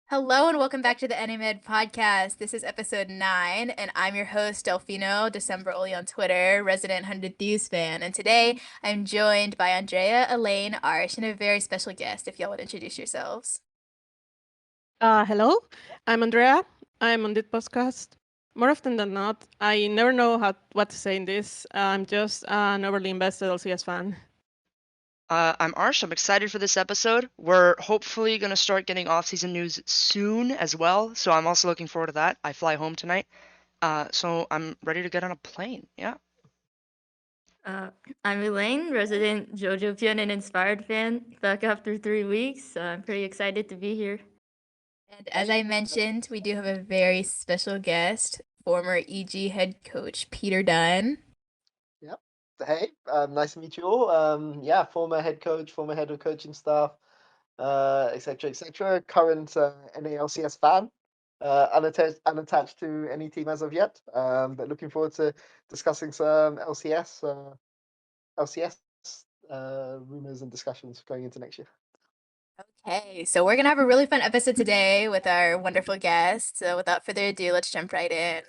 Hello and welcome back to the NAmen Podcast. This is episode 9, and I'm your host, Delfino, December only on Twitter, resident 100 Thieves fan. And today I'm joined by Andrea, Elaine, Arsh, and a very special guest, if y'all would introduce yourselves. Hello, I'm Andrea. I'm on this podcast. More often than not, I never know what to say in this. I'm just an overly invested LCS fan. I'm Arsh. I'm excited for this episode. We're hopefully going to start getting off-season news soon as well, so I'm also looking forward to that. I fly home tonight, so I'm ready to get on a plane. Yeah. I'm Elaine, resident jojopyun and inspired fan, back after 3 weeks. I'm pretty excited to be here. And as I mentioned, we do have a very special guest, former EG head coach Peter Dunn. Yep. Hey, nice to meet you all. Former head coach, former head of coaching staff, etc., etc. Current NALCS fan, unattached to any team as of yet. But looking forward to discussing some LCS rumors and discussions going into next year. Okay, so we're gonna have a really fun episode today with our wonderful guests. So without further ado, let's jump right in.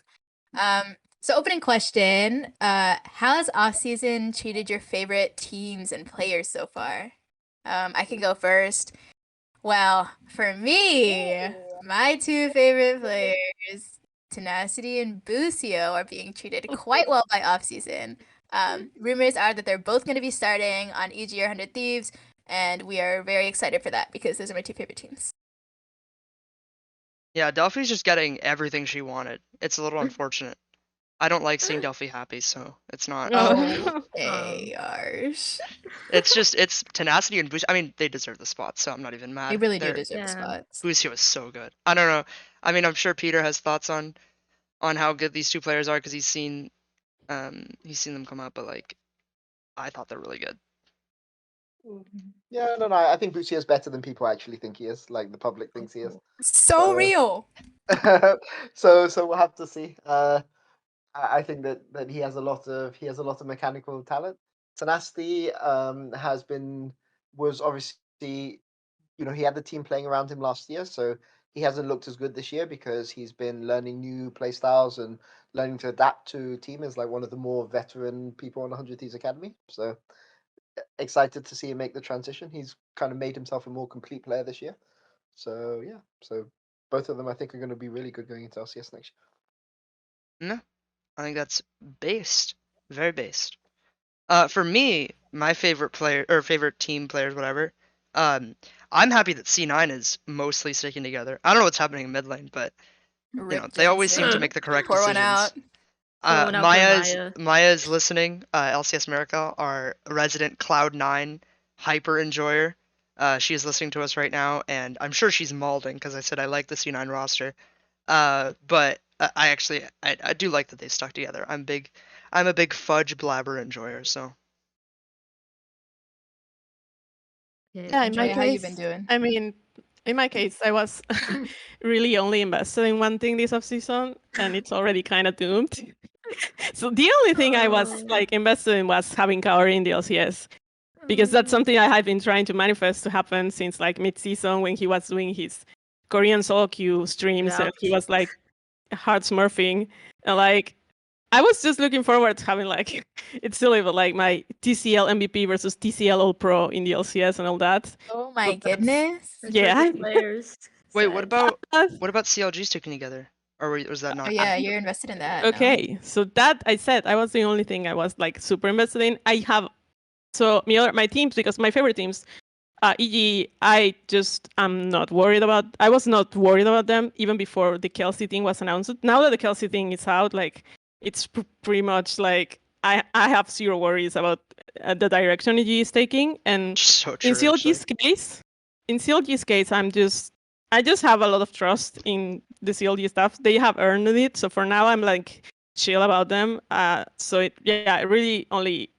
So opening question, how has off-season treated your favorite teams and players so far? I can go first. Well, for me, my two favorite players, Tenacity and Busio, are being treated quite well by off-season. Rumors are that they're both going to be starting on EG or 100 Thieves, and we are very excited for that because those are my two favorite teams. Yeah, Delphi's just getting everything she wanted. It's a little unfortunate. I don't like seeing Delphi happy, so it's not. Hey, Arsh. It's Tenacity and Busio. I mean, they deserve the spot, so I'm not even mad. They really do They're- deserve the spots. Busio is so good. I don't know. I mean, I'm sure Peter has thoughts on how good these two players are because he's seen them come up, but like, I thought they're really good. Yeah, no, I think Bucci is better than people actually think he is. Like the public thinks he is. So real. So we'll have to see. I think that he has a lot of mechanical talent. Tenacity was obviously, he had the team playing around him last year, so he hasn't looked as good this year because he's been learning new play styles and learning to adapt to team as like one of the more veteran people on 100 Thieves Academy. So excited to see him make the transition. He's kind of made himself a more complete player this year. So yeah, so both of them I think are going to be really good going into LCS next year. No, I think that's based, very based. For me, my favorite player or favorite team players, whatever. I'm happy that C9 is mostly sticking together. I don't know what's happening in mid lane, but they always seem to make the correct Pour one decisions. out. Pour one out for Maya. Maya's listening. LCS America, our resident Cloud9 hyper enjoyer. She is listening to us right now, and I'm sure she's malding because I said I like the C9 roster. But I do like that they stuck together. I'm a big fudge blabber enjoyer, so. Yeah, in my Andrea, how you case, been doing? I mean, in my case, I was really only invested in one thing this offseason, and it's already kind of doomed. So the only thing I was like invested in was having Kaori in the LCS, because that's something I had been trying to manifest to happen since like mid-season when he was doing his Korean solo queue streams and he was like hard smurfing, and like I was just looking forward to having like it's silly, but like my TCL MVP versus TCL All Pro in the LCS and all that. Oh my But that's- goodness. Yeah. Players. Wait, Sad. what about CLG sticking together? Or was that not? Oh yeah, you're invested in that. no? Okay, so that I said I was the only thing I was like super invested in. I have my teams, because my favorite teams, EG, I'm not worried about. I was not worried about them even before the Kelsey thing was announced. Now that the Kelsey thing is out, like it's pretty much like I have zero worries about the direction EG is taking. And So true. in CLG's case, I just have a lot of trust in the CLG staff. They have earned it, so for now I'm like chill about them. Really only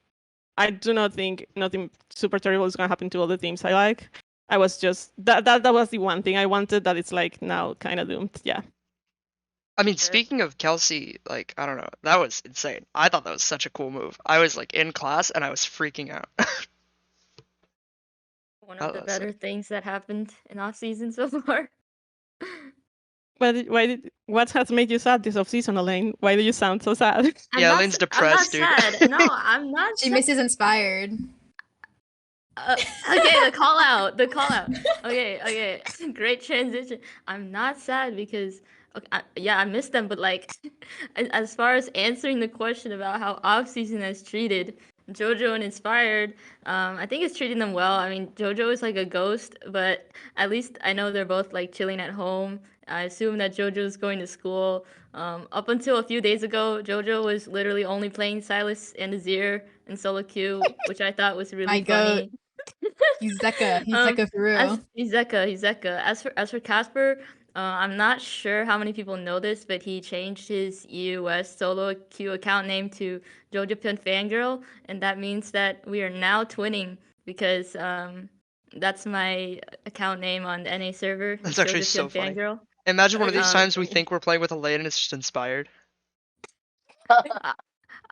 I do not think nothing super terrible is gonna happen to all the teams I like. I was just that was the one thing I wanted that it's like now kind of doomed. Yeah. I mean, speaking of Kelsey, like, I don't know, that was insane. I thought that was such a cool move. I was like in class and I was freaking out. One of the better things that happened in off season so far. What has made you sad this off-season, Elaine? Why do you sound so sad? Yeah, Elaine's I'm not depressed, dude. sad. No, I'm not She sad. misses Inspired. Okay, the call out. Okay. Great transition. I'm not sad because I miss them, but like as far as answering the question about how off season has treated JoJo and Inspired, I think it's treating them well. I mean, JoJo is like a ghost, but at least I know they're both like chilling at home. I assume that JoJo's going to school. Up until a few days ago, JoJo was literally only playing Silas and Azir in solo queue, which I thought was really My goat. funny. He's Zeka. He's Zeka for real. He's Zeka. As for Casper, I'm not sure how many people know this, but he changed his EUS solo queue account name to jojopyun fangirl, and that means that we are now twinning because that's my account name on the NA server. That's actually so jojopyun funny. fangirl. Imagine one of these Um, times we think we're playing with Elaine and it's just Inspired.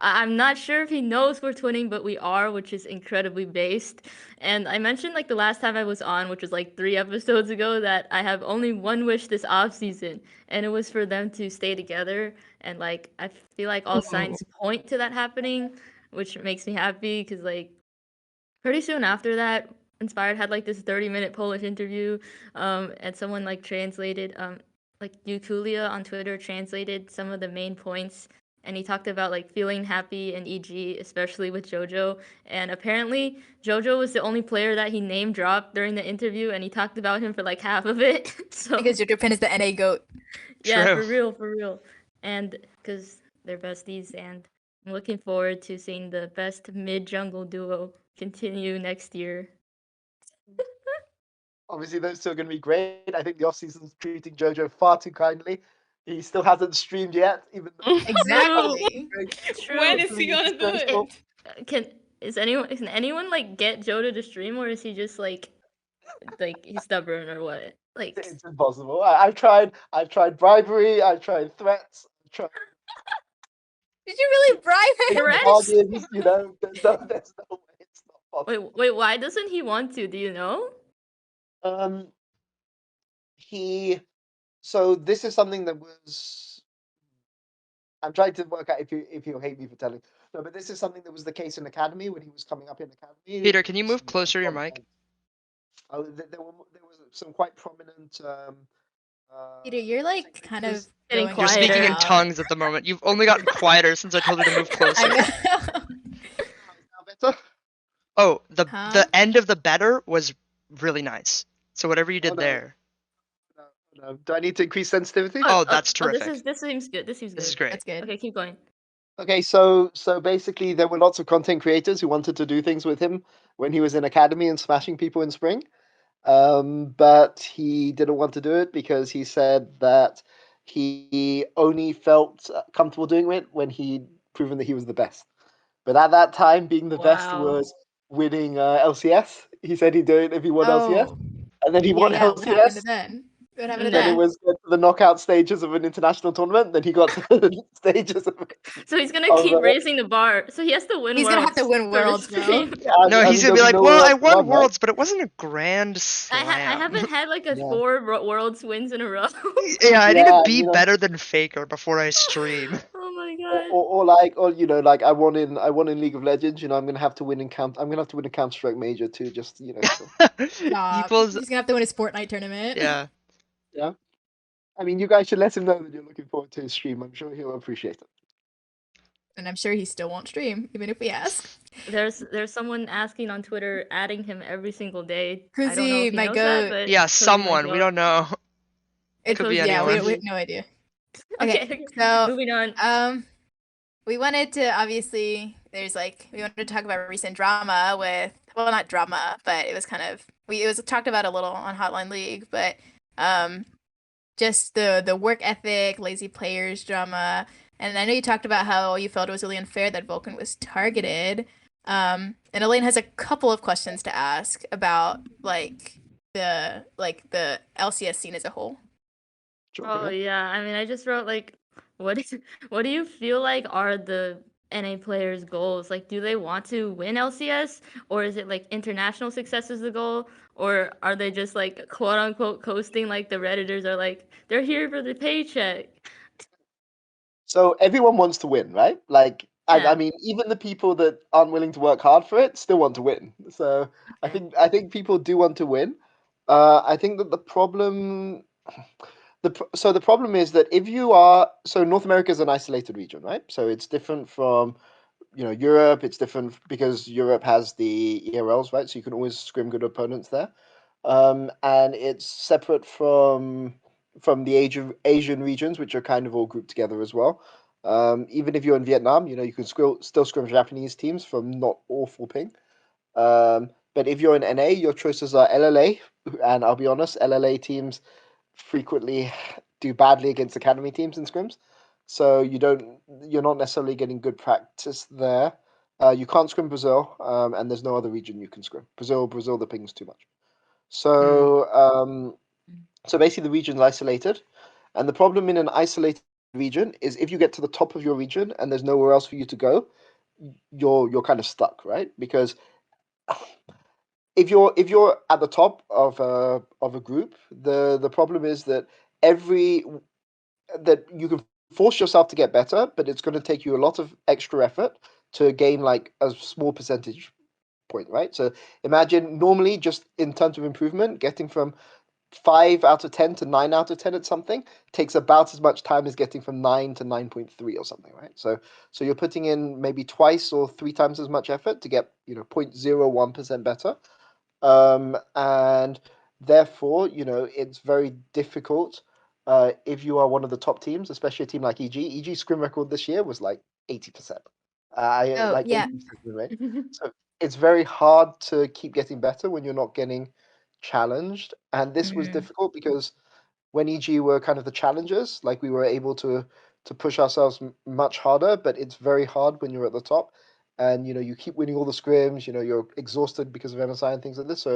I'm not sure if he knows we're twinning, but we are, which is incredibly based. And I mentioned like the last time I was on, which was like 3 episodes ago, that I have only one wish this off season, and it was for them to stay together. And like I feel like all signs point to that happening, which makes me happy because like pretty soon after that, Inspired had like this 30-minute Polish interview, and someone like translated, like Yukulia on Twitter translated some of the main points. And he talked about like feeling happy and EG, especially with JoJo. And apparently, JoJo was the only player that he name dropped during the interview, and he talked about him for like half of it. So Because jojopyun is the NA goat. yeah, True. for real. And because they're besties, and I'm looking forward to seeing the best mid jungle duo continue next year. Obviously, those two are going to be great. I think the off season's treating JoJo far too kindly. He still hasn't streamed yet, even though Exactly. True. When is he gonna do it? Can anyone like get JoJo to stream, or is he just like he's stubborn or what? Like it's impossible. I've tried bribery. I've tried threats. I've tried Did you really bribe him? Threats? bargains. You know, there's no way. It's not possible. wait, why doesn't he want to? Do you know? So this is something that was. I'm trying to work out if you hate me for telling. No, but this is something that was the case in Academy when he was coming up in Academy. Peter, can you move closer to your mic? There was some quite prominent. Peter, you're like kind of Getting going You're quieter. speaking in out. tongues at the moment. You've only gotten quieter since I told you to move closer. I know. Now better? Oh, the Huh? end of the better was really nice. So whatever you did no. there. No. Do I need to increase sensitivity? Oh, that's terrific. This seems good. This seems good. This is great. That's good. Okay, keep going. Okay, so basically there were lots of content creators who wanted to do things with him when he was in Academy and smashing people in Spring. But he didn't want to do it because he said that he only felt comfortable doing it when he'd proven that he was the best. But at that time, being the best Wow. was winning LCS. He said he'd do it if he won LCS. Oh, And then he won yeah. What happened to LCS. then? What happened to Then Yeah. it that? was get to the knockout stages of an international tournament. Then he got to the stages of So he's gonna Oh, keep right. raising the bar. So he has to win. He's gonna have to Worlds win for the Worlds, bro. stream. No, he's gonna be like, there'll well, I Worlds won right? Worlds, but it wasn't a grand I slam. haven't had like a Yeah. 4 Worlds wins in a row. Yeah, I need to Yeah, be you know. better than Faker before I stream. Oh my god. Or like I won in League of Legends. I'm gonna have to win in I'm gonna have to win a Counter Strike major too. Just so. Stop. People's He's gonna have to win a Fortnite tournament. yeah. Yeah. I mean, you guys should let him know that you're looking forward to his stream. I'm sure he'll appreciate it. And I'm sure he still won't stream, even if we ask. There's someone asking on Twitter, adding him every single day. Who's I don't know he? if he My knows that, goat. but Yeah, Cody's my someone. We goat. don't know. It could be yeah, anyone. we have no idea. Okay, Okay, so moving on. we wanted to obviously we wanted to talk about recent drama with not drama, but it was kind of it was talked about a little on Hotline League, but just the work ethic, lazy players drama. And I know you talked about how you felt it was really unfair that Vulcan was targeted. And Elaine has a couple of questions to ask about the LCS scene as a whole. Sure, Oh go ahead. yeah, I mean, I just wrote like, what do you feel like are the NA players' goals? Like, do they want to win LCS, or is it like international success is the goal, or are they just like quote unquote coasting? Like the Redditors are like, they're here for the paycheck. So everyone wants to win, right? Like, I Yeah. mean, even the people that aren't willing to work hard for it still want to win. So Okay. I think people do want to win. I think that the problem, the problem is that if you are, so North America is an isolated region, right? So it's different from, Europe. It's different because Europe has the ERLs, right? So you can always scrim good opponents there. And it's separate from the Asian regions, which are kind of all grouped together as well. Even if you're in Vietnam, you can still scrim Japanese teams from not awful ping. But if you're in NA, your choices are LLA, and I'll be honest, LLA teams frequently do badly against academy teams in scrims. So you're not necessarily getting good practice there. You can't scrim Brazil, and there's no other region you can scrim. Brazil, the ping's too much. So basically the region's isolated, and the problem in an isolated region is if you get to the top of your region and there's nowhere else for you to go, you're kind of stuck, right? Because if you're at the top of a group, the problem is that every that you can force yourself to get better, but it's going to take you a lot of extra effort to gain like a small percentage point, right? So imagine normally just in terms of improvement, getting from 5 out of 10 to 9 out of 10 at something takes about as much time as getting from 9 to 9.3 or something, right? So you're putting in maybe twice or 3 times as much effort to get 0.01% better. And therefore, it's very difficult if you are one of the top teams, especially a team like EG. EG's scrim record this year was like 80%. Oh, Like yeah. 80% win rate. So it's very hard to keep getting better when you're not getting challenged. And this was difficult because when EG were kind of the challengers, like we were able to push ourselves much harder, but it's very hard when you're at the top. And you keep winning all the scrims. You're exhausted because of MSI and things like this.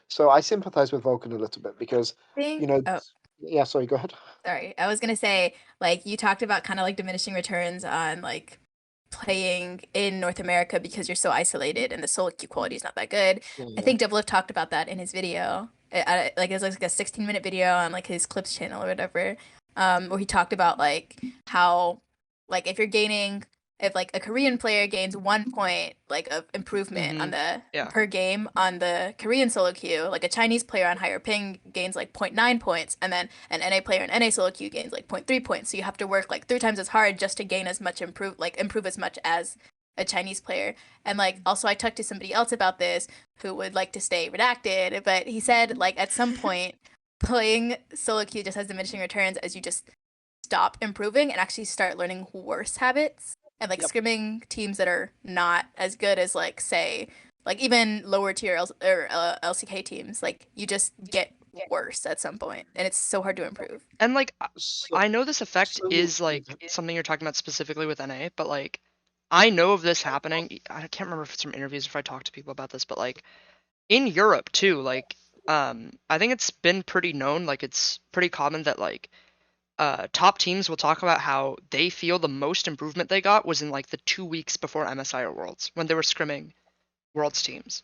So I sympathize with Vulcan a little bit because Think, oh, yeah. Sorry, go ahead. sorry. I was gonna say, like, you talked about kind of like diminishing returns on like playing in North America because you're so isolated and the solo queue quality is not that good. I think Doublelift talked about that in his video. Like it was like a 16-minute video on like his clips channel or whatever, where he talked about like how like if like a Korean player gains 1 point like of improvement on the Yeah. per game on the Korean solo queue, like a Chinese player on higher ping gains like 0.9 points, and then an NA player in NA solo queue gains like 0.3 points. So you have to work like 3 times as hard just to gain as much improve as much as a Chinese player. And like also I talked to somebody else about this who would like to stay redacted, but he said like at some point playing solo queue just has diminishing returns as you just stop improving and actually start learning worse habits and like scrimming teams that are not as good as like say like even lower tier LCK teams, like you just get worse at some point and it's so hard to improve. And like So, I know this effect is like something you're talking about specifically with NA, but like I know of this happening. I can't remember if it's from interviews or if I talk to people about this, but like in Europe too, like I think it's been pretty known, like it's pretty common that like top teams will talk about how they feel the most improvement they got was in like the 2 weeks before MSI or Worlds when they were scrimming Worlds teams.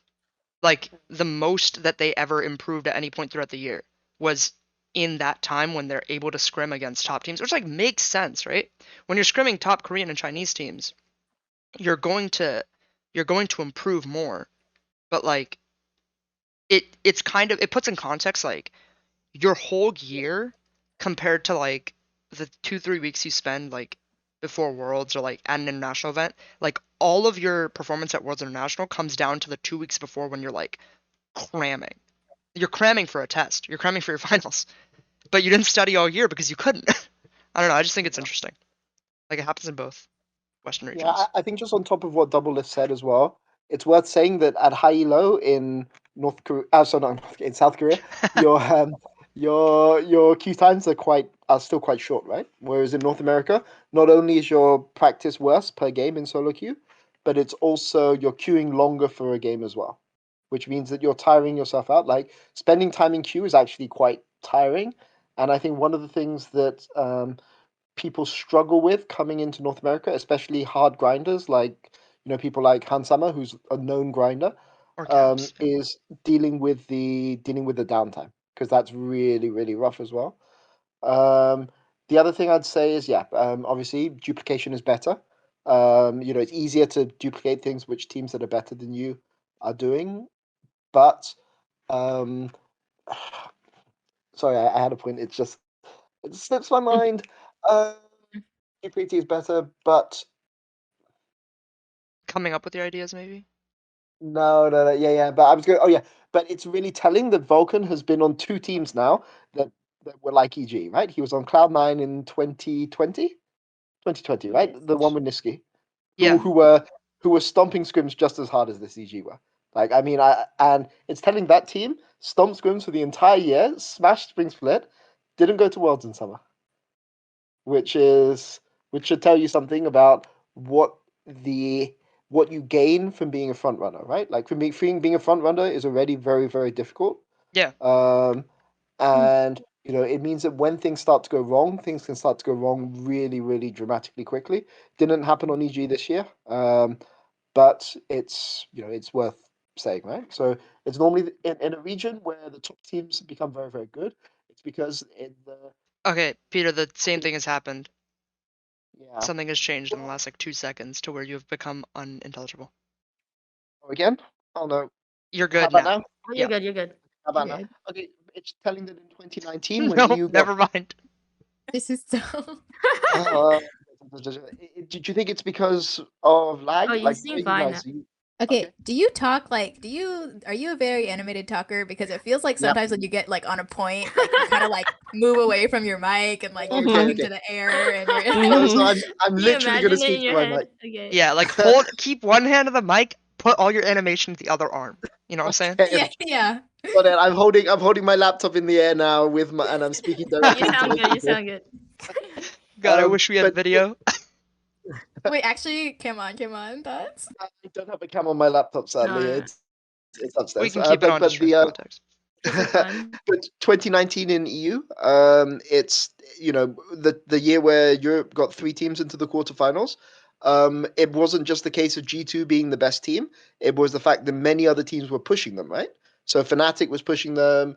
Like the most that they ever improved at any point throughout the year was in that time when they're able to scrim against top teams, which like makes sense, right? When you're scrimming top Korean and Chinese teams, you're going to improve more. But like it's kind of, it puts in context like your whole year compared to like the 2-3 weeks you spend like before Worlds or like at an international event, like all of your performance at Worlds International comes down to the 2 weeks before when you're like cramming. You're cramming for a test. You're cramming for your finals, but you didn't study all year because you couldn't. I don't know. I just think it's interesting. Like it happens in both Western regions. Yeah, I think just on top of what Doublelift said as well, it's worth saying that at high elo in North Korea, sorry, not North, in South Korea, your your queue times are still quite short, right? Whereas in North America, not only is your practice worse per game in solo queue, but it's also you're queuing longer for a game as well, which means that you're tiring yourself out. Like spending time in queue is actually quite tiring, and I think one of the things that people struggle with coming into North America, especially hard grinders like people like Hansama, who's a known grinder, Or Caps. is dealing with the downtime, because that's really really rough as well. The other thing I'd say is, obviously duplication is better. It's easier to duplicate things which teams that are better than you are doing. But um, sorry, I had a point. It slips my mind. GPT is better, but Coming up with your ideas, maybe? no, yeah. But I was going. Oh yeah, but it's really telling that Vulcan has been on two teams now that were like EG, right? He was on Cloud9 in 2020, right? Yes. The one with Niski, Yeah. who were stomping scrims just as hard as this EG were. Like, I mean, and it's telling that team stomped scrims for the entire year, smashed Spring Split, didn't go to Worlds in summer, which should tell you something about what you gain from being a front runner, right? Like, from being a front runner is already very very difficult. Yeah. And it means that when things start to go wrong, things can start to go wrong really really dramatically quickly. Didn't happen on EG this year, but it's worth saying, right? So it's normally in a region where the top teams become very very good. It's because in the Okay, Peter, the same thing has happened. yeah. Something has changed in the last like 2 seconds to where you have become unintelligible. Oh, again? Oh no. You're How good about now. now? Oh, Yeah. you're good. How about You're now? good. Okay, it's telling that in 2019 when No, EU never mind. This is so. uh, do you think it's because of lag? Oh, you Like, seem where you fine guys? now. Okay, Okay. do you talk like are you a very animated talker? Because it feels like Yeah. sometimes when you get like on a point, like you kind of like move away from your mic and like you're Okay, talking okay. to the air and you're No, so I'm You literally gonna imagine it speak in to your my head. mic. Okay. Yeah, like keep one hand on the mic, put all your animation to the other arm. You know what I'm saying? Okay. yeah. So then I'm holding my laptop in the air now and I'm speaking You directly into sound the good. You keyboard. sound good. God, I wish we had But video. Wait, actually, come on, thoughts? I don't have a cam on my laptop, sadly. No. It's We upstairs. can keep it on But just for the context. Just for fun. but 2019 in EU, it's the year where Europe got three teams into the quarterfinals. It wasn't just the case of G2 being the best team; it was the fact that many other teams were pushing them, right? So Fnatic was pushing them.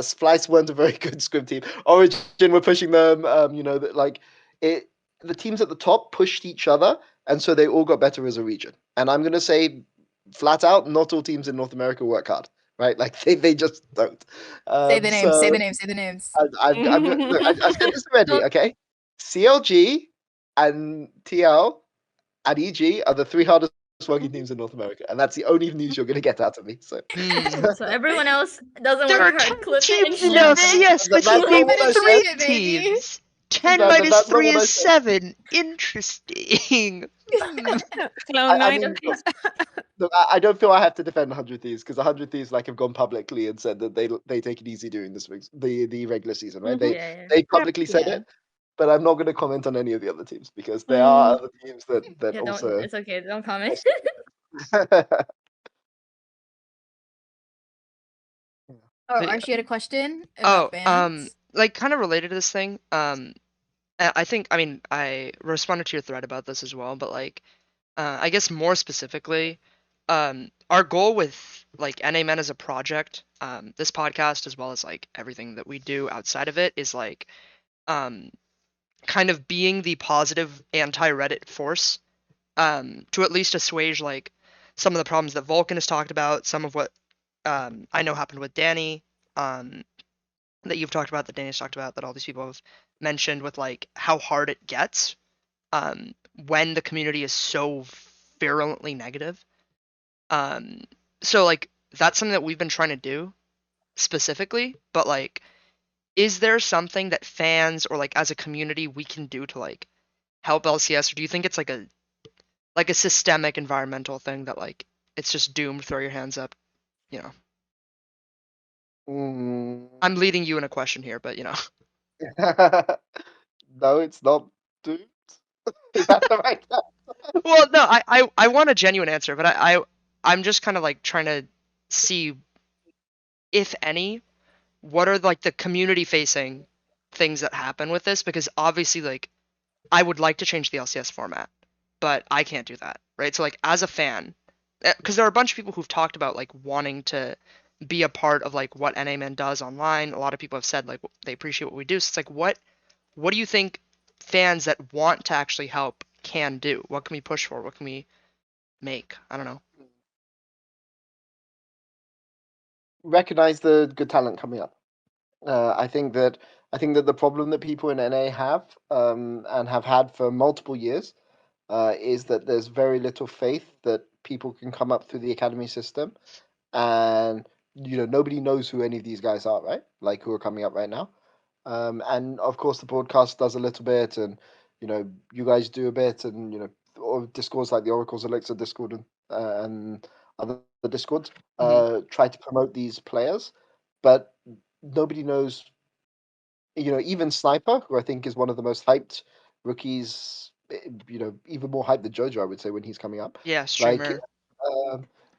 Splice weren't a very good scrim team. Origin were pushing them. Like it, the teams at the top pushed each other, and so they all got better as a region. And I'm gonna say, flat out, not all teams in North America work hard, right? Like they just don't. Say the names, say So the names, say the names. look, I said this already, Don't- okay? CLG and TL and EG are the three hardest working teams in North America, and that's the only news you're going to get out of me. So Hmm. So everyone else doesn't There work are hard. 10 Clip it and teams in ship it. LCS, but That's he not named what I Finish said. 3 it, baby. teams. 10 That's minus not 3 what I is said. 7. Interesting. I mean, look, I don't feel I have to defend 100 Thieves, because 100 Thieves have gone publicly and said that they take it easy during the regular season, right? Mhm. Yeah. They publicly said Yeah. it, but I'm not going to comment on any of the other teams because there are other teams that Yeah. Don't. also. It's okay. Don't comment. Oh, Video. Arsh, you had a question Oh, about fans? like kind of related to this thing. I mean, I responded to your thread about this as well, but like, I guess more specifically, our goal with like NAmen as a project, this podcast as well as like everything that we do outside of it is like, kind of being the positive anti-Reddit force, to at least assuage like some of the problems that Vulcan has talked about, some of what I know happened with Danny, that you've talked about, that Danny's talked about, that all these people have mentioned with like how hard it gets when the community is so virulently negative. So like that's something that we've been trying to do specifically, but like, is there something that fans or like as a community we can do to like help LCS, or do you think it's like a systemic environmental thing that like it's just doomed, throw your hands up, you know? I'm leading you in a question here, but you know. No, it's not doomed. Is that the right answer? Well, no, I want a genuine answer, but I'm just kind of like trying to see, if any, what are like the community facing things that happen with this, because obviously, like, I would like to change the LCS format, but I can't do that, right? So, like, as a fan, because there are a bunch of people who've talked about, like, wanting to be a part of, like, what NAmen does online. A lot of people have said, like, they appreciate what we do. So it's like, what do you think fans that want to actually help can do? What can we push for? What can we make? I don't know. Recognize the good talent coming up. I think that the problem that people in NA have and have had for multiple years is that there's very little faith that people can come up through the academy system, and nobody knows who any of these guys are, right? Like, who are coming up right now. And of course the broadcast does a little bit, and you guys do a bit, and or Discords like the Oracle's Elixir Discord and other Discords try to promote these players, but nobody knows. Even Sniper, who I think is one of the most hyped rookies, even more hyped than Jojo, I would say, when he's coming up. Yeah, Like, streamer.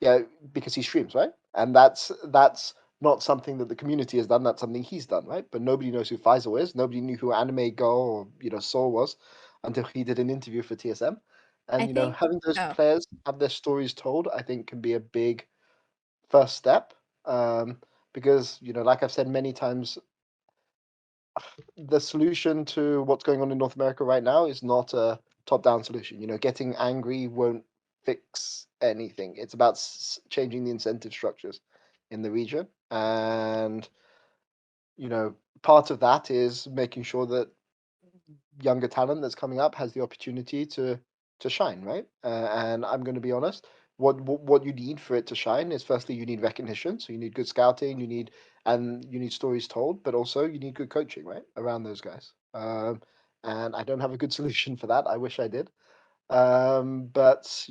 yeah, because he streams, right? And that's not something that the community has done. That's something he's done, right? But nobody knows who Faisal is. Nobody knew who Anime Girl or Soul was until he did an interview for TSM. And I think. having those Oh, players have their stories told, I think, can be a big first step. Because like I've said many times, the solution to what's going on in North America right now is not a top-down solution. Getting angry won't fix anything. It's about changing the incentive structures in the region, and part of that is making sure that younger talent that's coming up has the opportunity to shine, right? And I'm going to be honest. What you need for it to shine is, firstly, you need recognition. So you need good scouting. You need stories told, but also you need good coaching, right, around those guys. And I don't have a good solution for that. I wish I did. But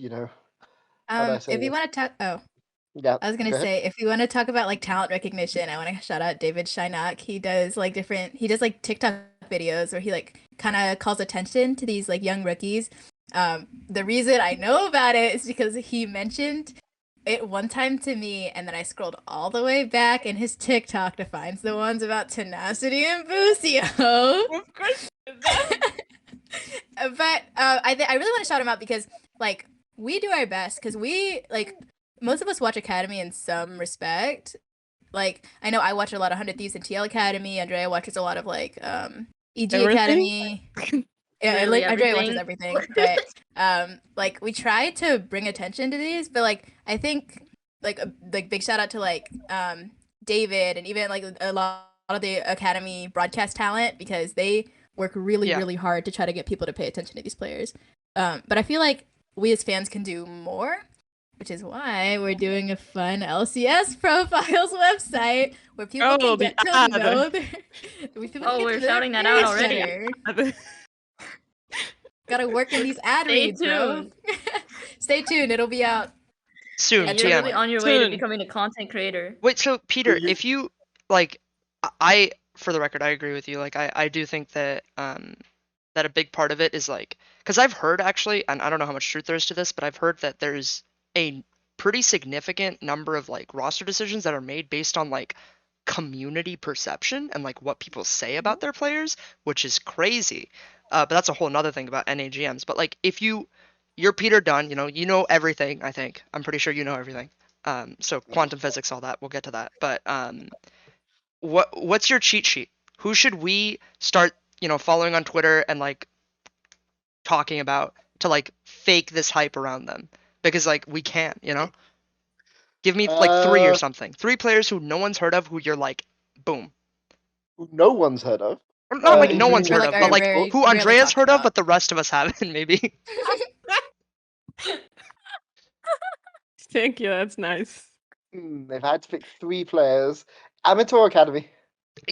how do I say if you this? want to talk, Yeah, I was gonna go ahead. say, if you want to talk about like talent recognition, I want to shout out David Shynock. He does like TikTok videos where he like kind of calls attention to these like young rookies. The reason I know about it is because he mentioned it one time to me, and then I scrolled all the way back in his TikTok to find the ones about Tenacity and Busio. Of course. But I really want to shout him out because like we do our best, because we like most of us watch Academy in some respect. Like, I know I watch a lot of 100 Thieves and TL Academy. Andrea watches a lot of like EG Everything? Academy. Yeah, Literally like Andrea watches everything. everything. But like we try to bring attention to these, but like I think like big shout out to like David and even like a lot of the Academy broadcast talent, because they work really Yeah. really hard to try to get people to pay attention to these players. But I feel like we as fans can do more, which is why we're doing a fun LCS profiles website where people Oh, can the get to ad. know their. People Oh, can we're get to know shouting their that out players already. better. Gotta work in these ad Stay reads, bro. tuned. Stay tuned. It'll be out. Soon. Yeah, At you're some Yeah. really point. on your way to Soon. becoming a content creator. Wait, so Peter, you- if you like, I for the record, I agree with you. Like, I do think that that a big part of it is like, because I've heard actually, and I don't know how much truth there is to this, but I've heard that there's a pretty significant number of like roster decisions that are made based on like community perception and like what people say about their players, which is crazy. But that's a whole nother thing about NAGMs. But like, if you're Peter Dunn, you know everything. I think I'm pretty sure you know everything. So quantum physics, all that. We'll get to that. But what's your cheat sheet? Who should we start, following on Twitter and like talking about to like fake this hype around them? Because like we can, Give me like 3 or something. 3 players who no one's heard of, who you're like, boom. Who no one's heard of. Or not like no Adrian one's Or heard like of, but are like very who rarely Andrea's talked heard of, about. but the rest of us haven't, maybe. Thank you. That's nice. They've had to pick 3 players. Amateur Academy.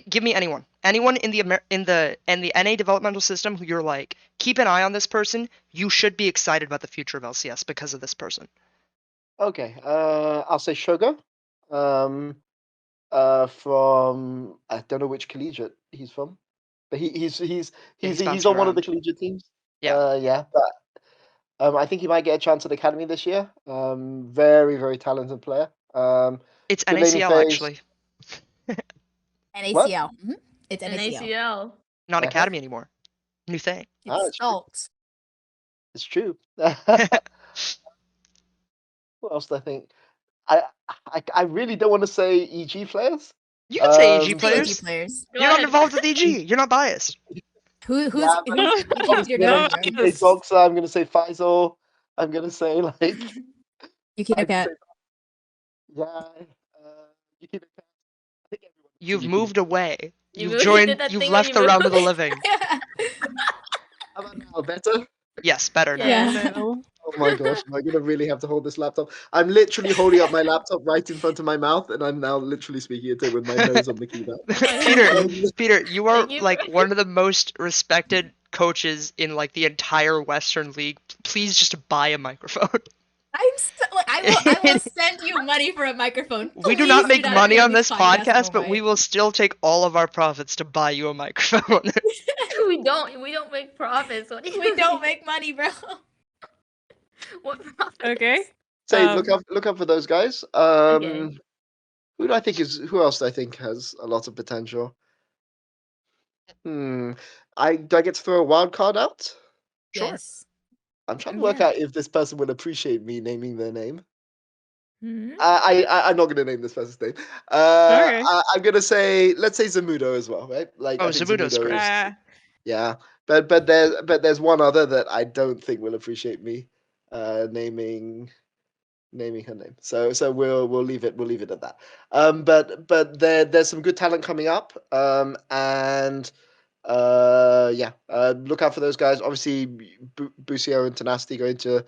Give me anyone. Anyone in the NA developmental system who you're like, keep an eye on this person. You should be excited about the future of LCS because of this person. Okay, I'll say Shogo. From I don't know which collegiate he's from, but he's he's bounced on one of the around. collegiate teams. Yeah. Yeah, but I think he might get a chance at Academy this year. Very very talented player. It's Good laning NACL phase. actually. NACL. Mhm. It's An NACL. ACL. Not Uh-huh. academy anymore. New thing. Ah, It's it's true. stalks. It's true. What else do I think? I really don't want to say EG players. You can say EG Um, The AG players. players. Go You're not ahead. involved with EG. You're not biased. Who's Yeah, who's No, EG Obviously, your then no, I'm guy, gonna bro? yes. say Zoxa, I'm gonna say Faisal. I'm gonna say like You can't I can cat. say yeah. You keep it. I think everyone. You've Yuki. moved away. You You've moved- joined. did that You've thing where left you the realm of the moved. living. How about now? Better? Yes, better now. Yeah. No. Oh my gosh, am I gonna really have to hold this laptop? I'm literally holding up my laptop right in front of my mouth, and I'm now literally speaking into it with my nose on the keyboard. Peter, Peter, you are Thank you like for- one of the most respected coaches in like the entire Western League. Please just buy a microphone. I will send you money for a microphone. We do Please not make money appear on this podcast, but moment. we will still take all of our profits to buy you a microphone. we don't make profits. What do you We don't mean? make money, bro. What profits? Okay. Say, Um, look up for those guys. Okay. Who Who else do I think has a lot of potential? Do I get to throw a wild card out? Sure. Yes. I'm trying to work Yeah. out if this person will appreciate me naming their name. Hmm? I'm not gonna name this person's name. Okay. I'm gonna say, let's say Zamudo as well, right? Like, Oh, I think Zamudo's Zamudo great. is, yeah. But there's one other that I don't think will appreciate me naming her name. So we'll leave it at that. But there's some good talent coming up. And look out for those guys. Obviously, Busio and Tenacity going to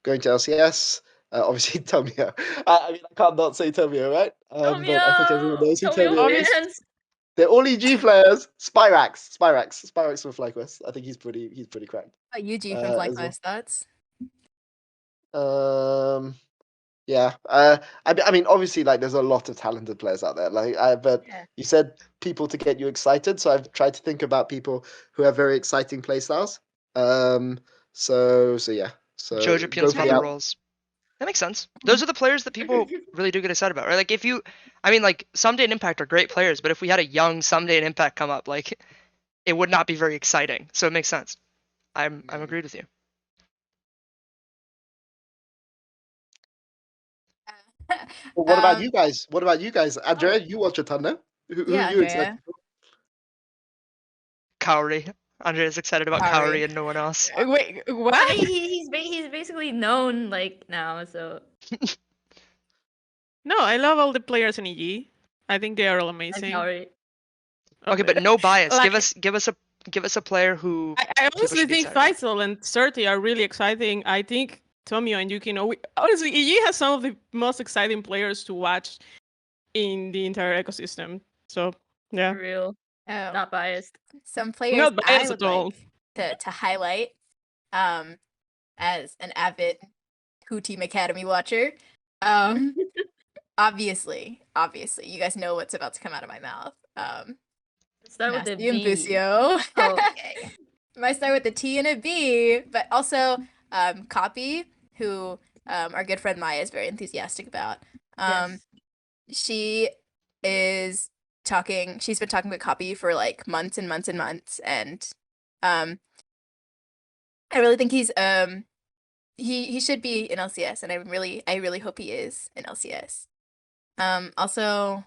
LCS. Obviously, Tomio. I mean, I can't not say Tomio, right? But I think everyone knows who Tomio Tomio is. fans. They're all EG players. Spyrax from FlyQuest. I think he's pretty cracked. UG from as well. FlyQuest thoughts. Yeah. I mean, obviously, like, there's a lot of talented players out there. But Yeah. you said people to get you excited, so I've tried to think about people who have very exciting playstyles. So yeah. So jojopyun go for the mother out. rolls. That makes sense. Those are the players that people really do get excited about, right? Like if you, I mean, like Someday and Impact are great players, but if we had a young Someday and Impact come up, like it would not be very exciting. So it makes sense. I'm agreed with you. Well, what about you guys? Andrea, you watch a ton, no? Who Yeah, are you excited Andrea. for? Kaori. Andrea's excited about Kaori. Kaori and no one else. Wait, I what? mean, he's basically known like now, so No, I love all the players in EG. I think they are all and amazing. Kaori. Okay, but no bias. Like- Give us a player who I people honestly should be think excited Faisal and Certi are really exciting. I think Tomio and Yukino. Honestly, EG has some of the most exciting players to watch in the entire ecosystem. So yeah, For real. Oh, Not biased. some players not I biased would at all. like to highlight as an avid Who Team Academy watcher. Obviously, you guys know what's about to come out of my mouth. Let's start with the Nasty and B. Busio. Oh, okay. Might start with the T and a B, but also Copy, who our good friend Maya is very enthusiastic about. Yes. She's been talking with Copy for like months and months and months, and I really think he's he should be in LCS, and I really hope he is in LCS. Also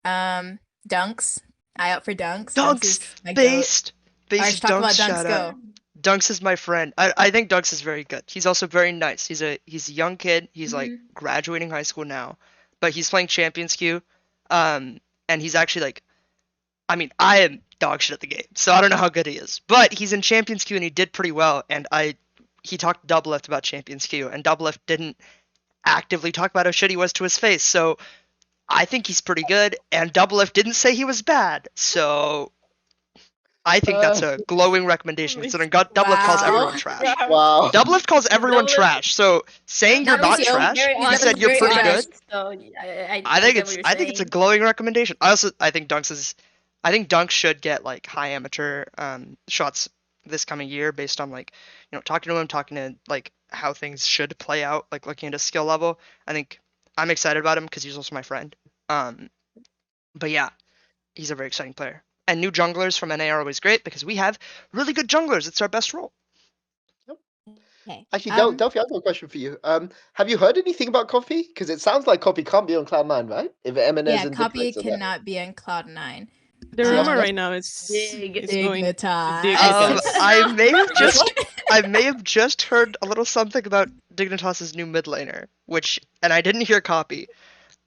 Dunks. Eye out for Dunks. Dunks, is my based Arsh, talk about Dunks, Dunks, shout out. go. Dunks is my friend. I think Dunks is very good. He's also very nice. He's a young kid. He's like graduating high school now, but he's playing Champions Queue. And he's actually like, I mean, I am dog shit at the game, so I don't know how good he is. But he's in Champions Queue and he did pretty well. And he talked to Doublelift about Champions Queue, and Doublelift didn't actively talk about how shit he was to his face. So I think he's pretty good, and Doublelift didn't say he was bad. So I think that's a glowing recommendation, considering Doublelift calls everyone trash. Wow. Doublelift calls everyone Doublelift- trash. So saying you're Not not Busio. trash, Very he honest, said you're very pretty honest. good. So I think get what you're I think it's a saying. glowing recommendation. I think Dunks should get like high amateur shots this coming year based on like, you know, talking to like how things should play out, like looking at his skill level. I think I'm excited about him because he's also my friend. But yeah, he's a very exciting player. And new junglers from NA are always great because we have really good junglers. It's our best role. Okay. Actually, Delphi, I've got a question for you. Have you heard anything about Coffee? Because it sounds like Coffee can't be on Cloud9, right? If Eminez Yeah, and Copy Diplex are there. cannot be on Cloud9. The Um, rumor right now is Dig. it's going to Dignitas. Dignitas. I may have just heard a little something about Dignitas's new mid laner, and I didn't hear copy.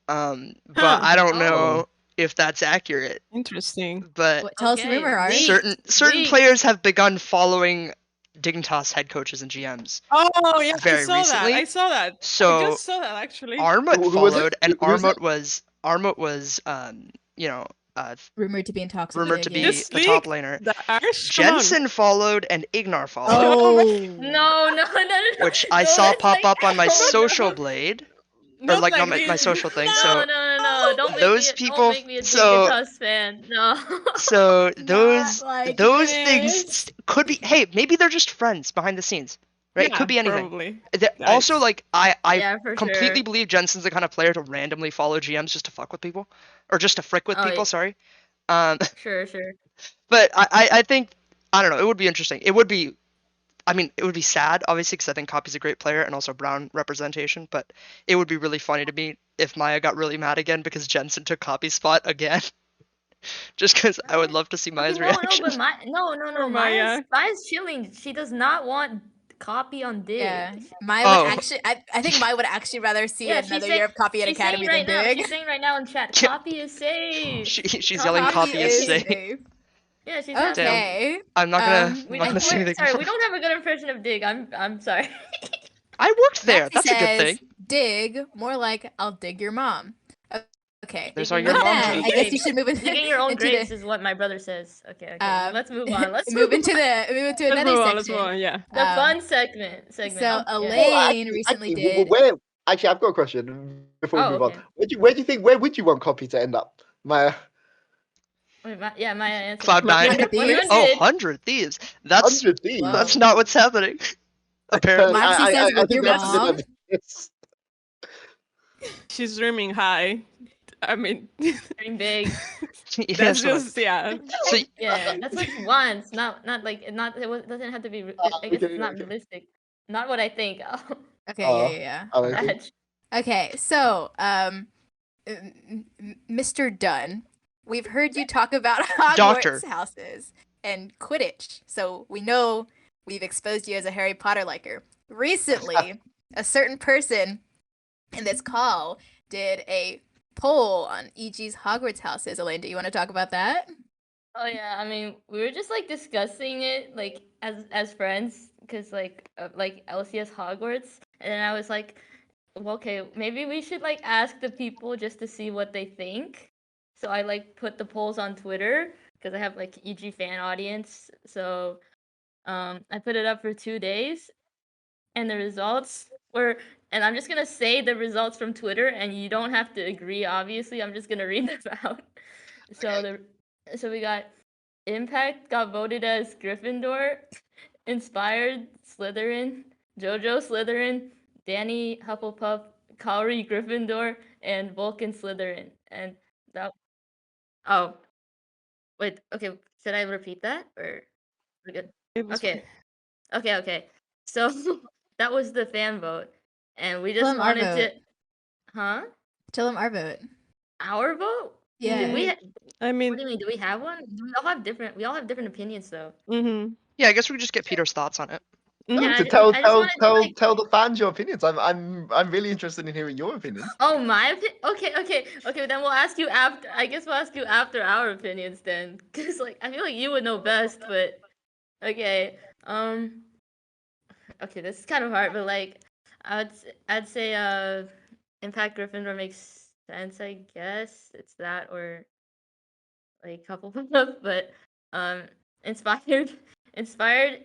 But Huh. I don't know Oh. if that's accurate. Interesting. But Tell us the Okay, rumor, Arsh. leak. certain Leak. players have begun following Dignitas head coaches and GMs. Oh yeah, Very I saw recently. that. I saw that. I So just saw that actually. Armut Who was it? followed, and Who's it? Armut was Rumored to be in talks with rumored to Dig, be yeah. This the top leak? laner. The Arsh. Come on. Jensen followed, and Ignar followed, Oh. No. which I No, saw it's pop like- up on my oh, social no. blade. Not like, not this. my social thing, No. so- No. Don't make Those me, people- Don't make me a so- Dignitas fan. No. So Not those like things this. could be. Hey, maybe they're just friends behind the scenes, right? Yeah, Could be anything. Probably. Also, Nice. like I Yeah, for completely sure. believe Jensen's the kind of player to randomly follow GMs just to fuck with people, or just to frick with Oh, people. yeah. Sorry. Sure. But I think, I don't know, it would be interesting. It would be sad, obviously, because I think Copy's a great player and also Brown representation, but it would be really funny to me if Maya got really mad again because Jensen took Copy's spot again. Just because I would love to see Maya's reaction. No, but no. Poor Maya. Maya's chilling. She does not want Copy on Dig. Yeah, Maya Oh. would actually. I think Maya would actually rather see Yeah, she's another saying- year of Copy at She's Academy saying right than now. Dig. She's saying right now in chat, Yeah. Copy is safe. She's yelling Copy is safe. Yeah, she's Okay. I'm not gonna, Um, I'm not gonna say anything. Sorry, we don't have a good impression of Dig. I'm sorry. I worked there. Maxie That's a good says, thing. Dig, more like I'll dig your mom. Okay. There's Digging our With your mom that, joke. I guess you should move in, Digging your own into graves the, is what my brother says. Okay. Let's move on. Let's move into another Let's section. move on. Yeah. the um, fun segment. So Well, Elaine recently did. Actually, I've got a question before we Oh, move okay. on. Where would you want Copy to end up? Maya, Wait, Maya answer. Cloud9. 100 Thieves? Oh, 100. 100 Thieves. That's 100 Thieves. Wow. that's not what's happening. Apparently. Maxie says with think your that's a bit mom. of- it's- She's dreaming high. I mean, Dream big. Yeah, that's so- just yeah. so Yeah, that's like once, not like it doesn't have to be. I guess okay, it's not okay. realistic. Not what I think. Okay, Oh. yeah. oh, okay. Badge. Okay, so Mr. Dunn, we've heard you talk about Hogwarts Doctor. houses and Quidditch, so we know we've exposed you as a Harry Potter liker. Recently, a certain person in this call did a poll on EG's Hogwarts houses. Elaine, do you want to talk about that? Oh yeah, I mean, we were just like discussing it like as friends because like LCS Hogwarts, and then I was like, well, okay, maybe we should like ask the people just to see what they think. So I like put the polls on Twitter because I have like EG fan audience. So I put it up for 2 days, and the results were. And I'm just gonna say the results from Twitter, and you don't have to agree. Obviously, I'm just gonna read them out. So we got Impact got voted as Gryffindor, Inspired Slytherin, Jojo Slytherin, Danny Hufflepuff, Kaori Gryffindor, and Vulcan Slytherin. And that. Oh, wait. Okay, should I repeat that or we're good? It was Okay. Okay. So that was the fan vote, and we Tell just them our wanted to. vote. Huh? Tell them our vote. Our vote? Yeah. Did we? I What do mean, you mean? Do we have one? We all have different. We all have different opinions, though. mm-hmm. yeah, I guess we could just get Peter's thoughts on it. Mhm. Yeah, to I tell just tell wanted to, tell like- tell the fans your opinions. I'm really interested in hearing your opinions. Oh, my opinion. Okay. Then we'll ask you after. I guess we'll ask you after our opinions then, because like I feel like you would know best. But okay. Okay, this is kind of hard, but like I'd say Impact Gryffindor makes sense. I guess it's that or like Hufflepuff, but Inspired.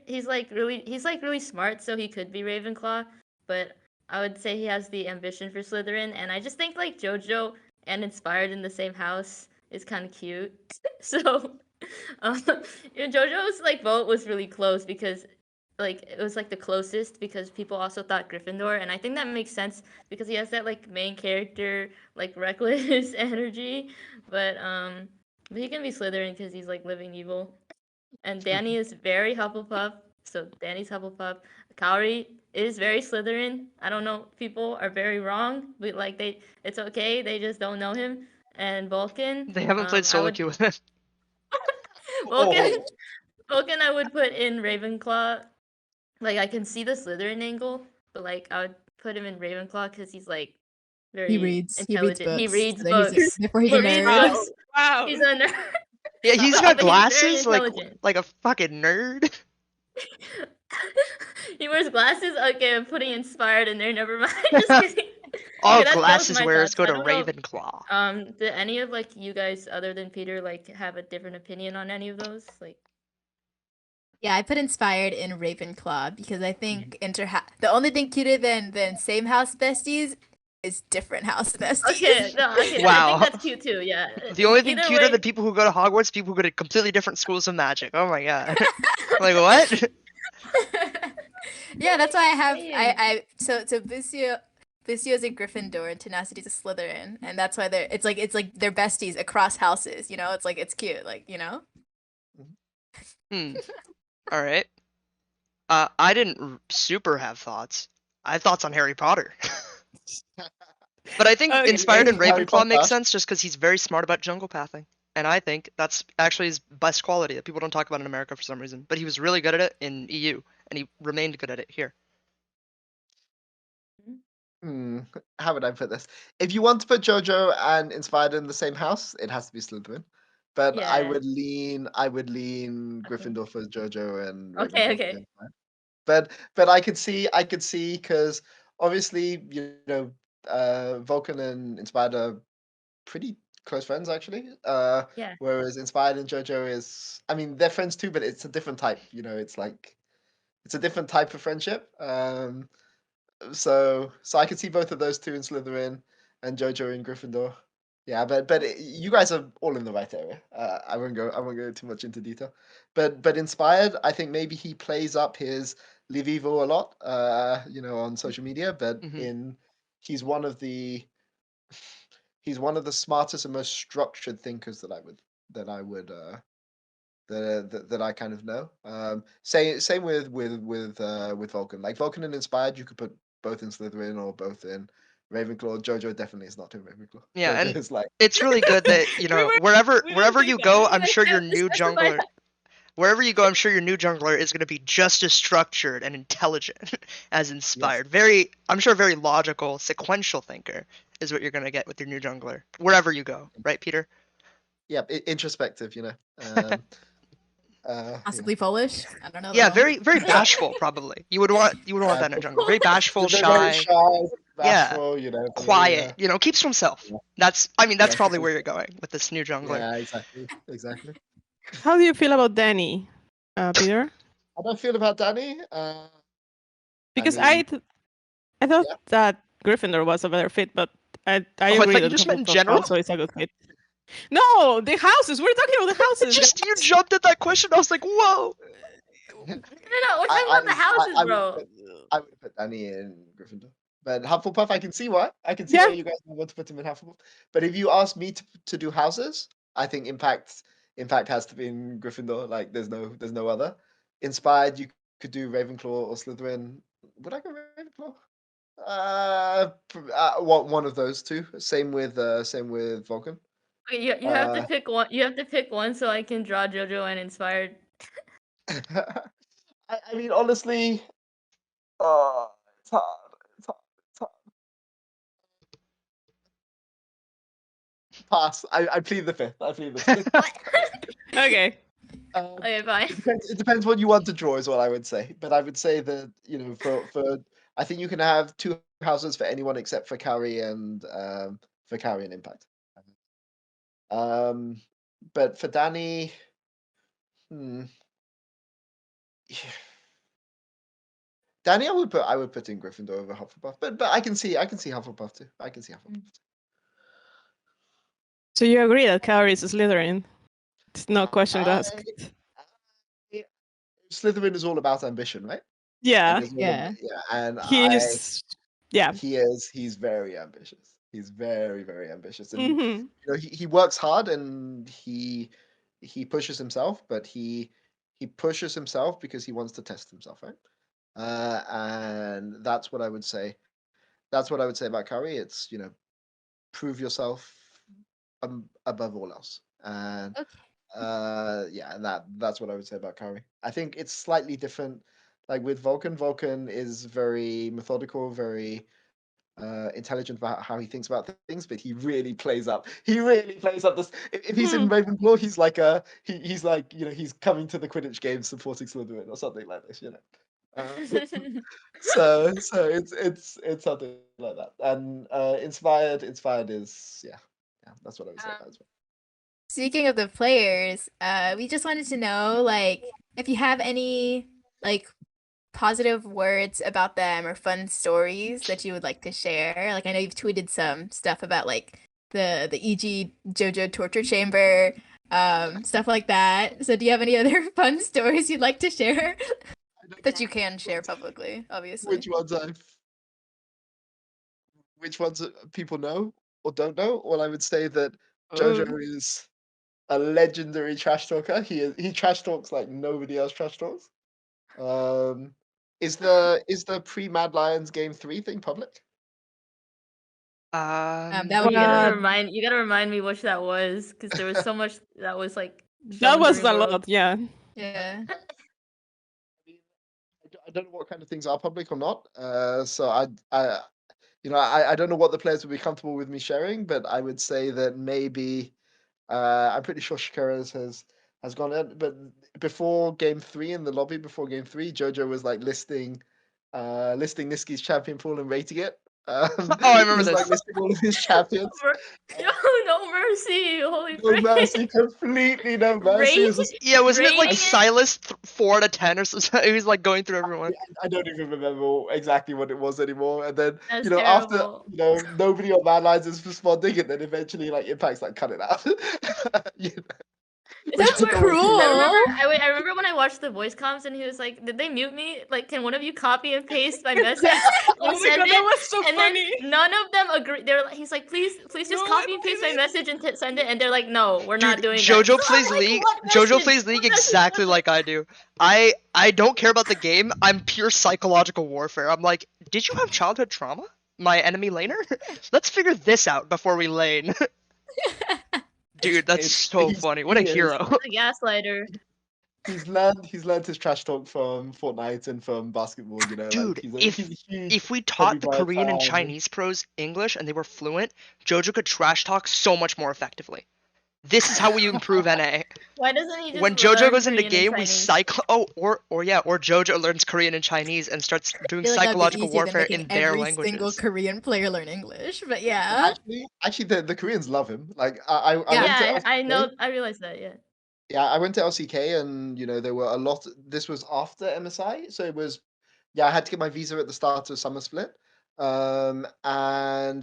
He's like really smart, so he could be Ravenclaw. But I would say he has the ambition for Slytherin, and I just think like JoJo and Inspired in the same house is kind of cute. So, JoJo's like vote was really close because like it was like the closest because people also thought Gryffindor, and I think that makes sense because he has that like main character like reckless energy. But But he can be Slytherin because he's like living evil. And Danny is very Hufflepuff, so Danny's Hufflepuff. Kaori is very Slytherin. I don't know, people are very wrong, but like it's okay. They just don't know him. And Vulcan, They haven't played I solo would queue with him. Vulcan, Oh. Vulcan, I would put in Ravenclaw. Like I can see the Slytherin angle, but like I would put him in Ravenclaw because he's like very He reads intelligent. He books. reads So books. therefore he's a He reads nerd. books. Wow. He's a nerd. Yeah, he's But got he's very glasses intelligent. like a fucking nerd. He wears glasses. Okay, I'm putting inspired in there. Never mind. Just kidding. All Okay, that was glasses my wearers thoughts. go I to don't know. Ravenclaw. Did any of like you guys, other than Peter, like have a different opinion on any of those? Like, Yeah, I put inspired in Ravenclaw because I think the only thing cuter than same house besties is different house besties. okay, no, okay, I Wow. think that's cute too. Yeah. The only thing Either cuter way- than people who go to Hogwarts, people who go to completely different schools of magic. Oh my god. Like what? Yeah, that's why I have Same. so Busio's a Gryffindor and Tenacity's a Slytherin, and that's why it's like they're besties across houses, you know? It's like it's cute, like, you know? All right. I didn't super have thoughts. I have thoughts on Harry Potter. But I think Okay. inspired in Harry Ravenclaw makes Potter. sense just because he's very smart about jungle pathing. And I think that's actually his best quality that people don't talk about in America for some reason. But he was really good at it in EU, and he remained good at it here. How would I put this? If you want to put JoJo and Inspired in the same house, it has to be Slytherin. But I Yeah. would lean Gryffindor for JoJo and Okay, Ravenclaw for okay. Inspired. But I could see because obviously Vulcan and Inspired are pretty close friends actually. Yeah. Whereas Inspired and JoJo is, I mean, they're friends too, but it's a different type. It's like it's a different type of friendship. So I could see both of those two in Slytherin and JoJo in Gryffindor. Yeah, but you guys are all in the right area. I won't go too much into detail. But Inspired, I think maybe he plays up his live evil a lot, on social media. But Mhm. he's one of the smartest and most structured thinkers that I kind of know. Same with Vulcan. Like Vulcan and Inspired, you could put both in Slytherin or both in Ravenclaw. JoJo definitely is not in Ravenclaw. Yeah, JoJo and is like it's really good that, wherever we were you saying go, that. I'm sure your Just new specify jungler that. wherever you go, I'm sure your new jungler is going to be just as structured and intelligent as inspired. I'm sure very logical, sequential thinker is what you're going to get with your new jungler wherever you go, right, Peter? yeah, introspective. Possibly Polish. I don't know Yeah, though. very very bashful probably. You would want that in a jungler. Very bashful, They're very shy, shy, yeah, bashful. quiet. Keeps to himself. Yeah. That's Yeah, probably where you're going with this new jungler. Yeah, exactly. How do you feel about Danny, Peter? How do I feel about Danny? Because mean, I thought yeah. that Gryffindor was a better fit, but I I agree thought you that just meant in Hufflepuff general. also is a good fit. No, the houses. We're talking about the houses. You jumped at that question. I was like, whoa. No, we're talking about the houses, bro. I would put Danny in Gryffindor. But Hufflepuff, I can see why. I can see Yeah. why you guys want to put him in Hufflepuff. But if you ask me to do houses, I think Impact has to be in Gryffindor. Like there's no other. Inspired, you could do Ravenclaw or Slytherin. Would I go Ravenclaw? One of those two. Same with Vulcan. Okay, you have to pick one. You have to pick one so I can draw JoJo and Inspired. I mean, honestly, it's hard. Pass. I plead the fifth. Okay. Okay, fine. It depends what you want to draw, is what I would say. But I would say that for I think you can have two houses for anyone except for Kaori and Impact. But for Danny, Danny, I would put in Gryffindor over Hufflepuff. But I can see Hufflepuff too. So you agree that Kaori is a Slytherin? It's no question to ask. Slytherin is all about ambition, right? Yeah. And Yeah. and He's he's very ambitious. He's very, very ambitious, and Mhm. you know he works hard and he pushes himself, but he pushes himself because he wants to test himself, right? And that's what I would say. That's what I would say about Kaori. It's prove yourself above all else, and Okay. yeah, that's what I would say about Kaori. I think it's slightly different. Like with Vulcan, Vulcan is very methodical, very intelligent about how he thinks about things, but he really plays up. He really plays up this. If he's in Hmm. Ravenclaw, he's like he's like he's coming to the Quidditch games supporting Slytherin or something like this. So it's something like that. And inspired is that's what I would say Um, about it as well. Speaking of the players, we just wanted to know, like, if you have any, like, positive words about them or fun stories that you would like to share. Like, I know you've tweeted some stuff about, like, the EG JoJo torture chamber, stuff like that. So do you have any other fun stories you'd like to share that you can share publicly, obviously? Which ones people know or don't know? Well, I would say that Oh. JoJo is a legendary trash talker. He trash talks like nobody else trash talks. Um, is the pre Mad Lions game 3 thing public? That would be Uh, annoying. You gotta remind me which that was, because there was so much that was like that shown was during a lot, Worlds. yeah. Yeah. I don't know what kind of things are public or not. So I don't know what the players would be comfortable with me sharing, but I would say that maybe I'm pretty sure Shakira's has gone in, but before game 3 in the lobby before game 3, Jojo was like listing Niski's champion pool and rating it. Oh, I remember He's like this. listing all of his champions. Yo, no mercy! Holy No frick! mercy, completely no mercy. It was just, Yeah, wasn't it like Rating it? Silas 4 out of 10 or something? He was like going through everyone. I don't even remember exactly what it was anymore. And then That's after terrible. nobody on Mad Lions is responding, and then eventually like Impact's like cut it out. You know, which That's I thought was cruel. I remember when I watched the voice comms and he was like, "Did they mute me? Like, can one of you copy and paste my message Oh and my send god, it?" that was so And funny. then none of them agree. He's like, "Please just No, copy I and paste my didn't. message and send it." And they're like, "No, we're not Dude, doing that." JoJo So plays I'm like, League. "What JoJo message? plays League What message exactly was it?" like I do. I don't care about the game. I'm pure psychological warfare. I'm like, did you have childhood trauma? My enemy laner? Let's figure this out before we lane. Dude, that's so funny. What a he is. hero. The gaslighter. He's learned his trash talk from Fortnite and from basketball. Dude, he's if a huge if we Kobe taught the Bryant Korean and fan. Chinese pros English and they were fluent, JoJo could trash talk so much more effectively. This is how we improve NA. Why doesn't he just When JoJo learn goes into Korean and game, we Chinese? cycle. Oh, or JoJo learns Korean and Chinese and starts doing I feel like that'd be psychological easier than warfare making in their every single languages. Korean player learn English. But yeah. Actually, the Koreans love him. Like I Yeah. went to Yeah, I LCK. know. I realized that. Yeah. Yeah, I went to LCK, and there were a lot. This was after MSI, so it was. Yeah, I had to get my visa at the start of Summer Split, and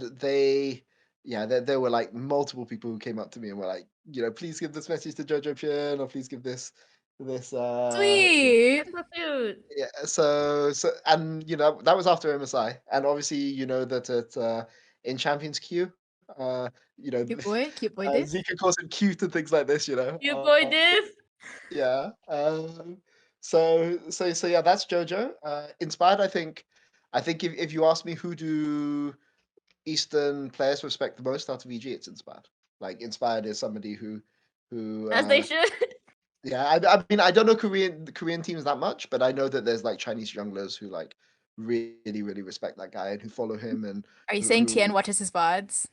there were like multiple people who came up to me and were like, please give this message to jojopyun, or please give this. Sweet. That's so cute. Yeah, and that was after MSI, and obviously that in Champions Queue, Cute boy. Cute boy Dave. Zika calls him cute and things like this. You boy diff. Yeah. So yeah, that's JoJo. Inspired, I think if you ask me who do Eastern players respect the most out of EG, it's Inspired. Like Inspired is somebody who As they should. yeah, I mean I don't know Korean teams that much, but I know that there's like Chinese junglers who like really really respect that guy and who follow him, and Are you who, saying who Tien watches his VODs?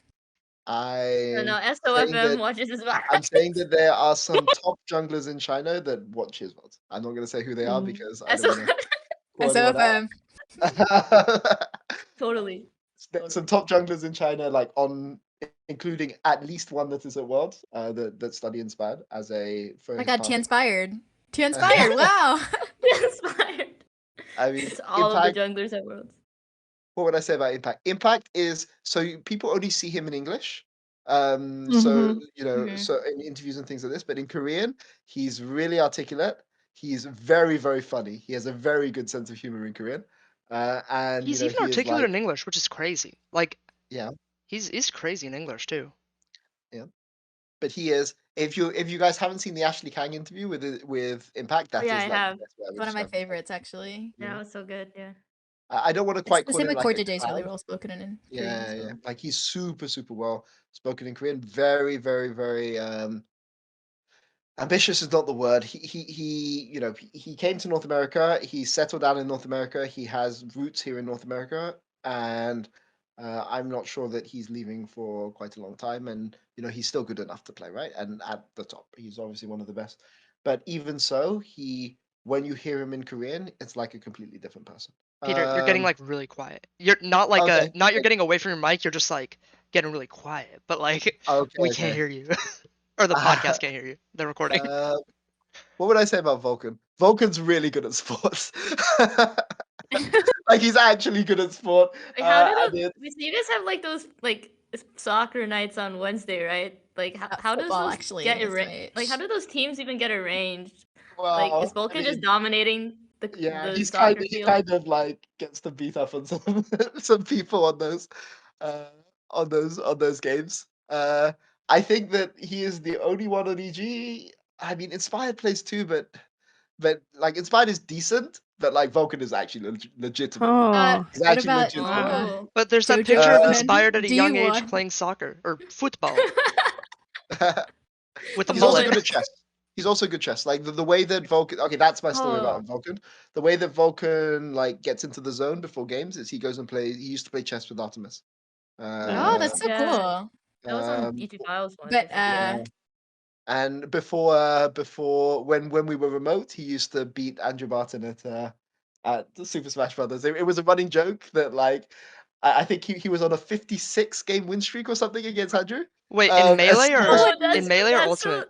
No, I'm saying SOFM that watches his I'm vibes. saying that there are some top junglers in China that watch his VODs. I'm not going to say who they are because I don't want to call anyone out. SOFM. Totally. There's some top junglers in China, like including at least one that is at Worlds that study Inspired as for Oh my his god, path. Tien-spired. Tien-spired, wow. Inspired. I mean, It's all of Impact. the junglers at Worlds. What would I say about Impact? Impact is people only see him in English. So Mhm. so in interviews and things like this, but in Korean, he's really articulate. He's very, very funny. He has a very good sense of humor in Korean. And He's even he is articulate like, in English, which is crazy. Like, yeah. He's crazy in English too. But he is. If you guys haven't seen the Ashley Kang interview with Impact, that yeah, is I like have. the best way I would One of my describe him. favorites, actually. Yeah, Yeah. it was so good. Yeah. I don't want to It's quite the call same him with like a Korja is really clown. well spoken in Korean Yeah, as yeah. well. Like he's super well spoken in Korean. Very, very, very ambitious is not the word. He came to North America. He settled down in North America. He has roots here in North America, and I'm not sure that he's leaving for quite a long time. And he's still good enough to play, right? And at the top, he's obviously one of the best. But even so, when you hear him in Korean, it's like a completely different person. Peter, you're getting like really quiet. You're not like Okay. you're getting away from your mic. You're just like getting really quiet. But like we can't hear you, or the podcast can't hear you. The recording. What would I say about Vulcan? Vulcan's really good at sports. Like he's actually good at sport. Like, how and do those? You guys have like those like soccer nights on Wednesday, right? Like, how does Football those actually get is arranged? Like, how do those teams even get arranged? Like, well, is Vulcan just dominating yeah, the he soccer field? kind of like gets to beat up on some some people uh, on those games. I think that he is the only one on EG. I mean, Inspired plays too, but like Inspired is decent, but like Vulcan is actually legitimate. Oh, He's What actually about legitimate. Oh. But there's that Jojo picture of Uh, Inspired at a do you young age want playing soccer or football with a He's also mullet. good at chess. He's also good chess. Like the way that Vulcan. Okay, that's my story Oh. about Vulcan. The way that Vulcan like gets into the zone before games is he goes and plays. He used to play chess with Artemis. Oh, that's so Yeah. cool. That was on Um, EG Files once. But yeah. And before when we were remote, he used to beat Andrew Barton at the Super Smash Brothers. It was a running joke that like I think he was on a 56 game win streak or something against Andrew. Wait, in melee or Oh, in melee or that's so. ultimate?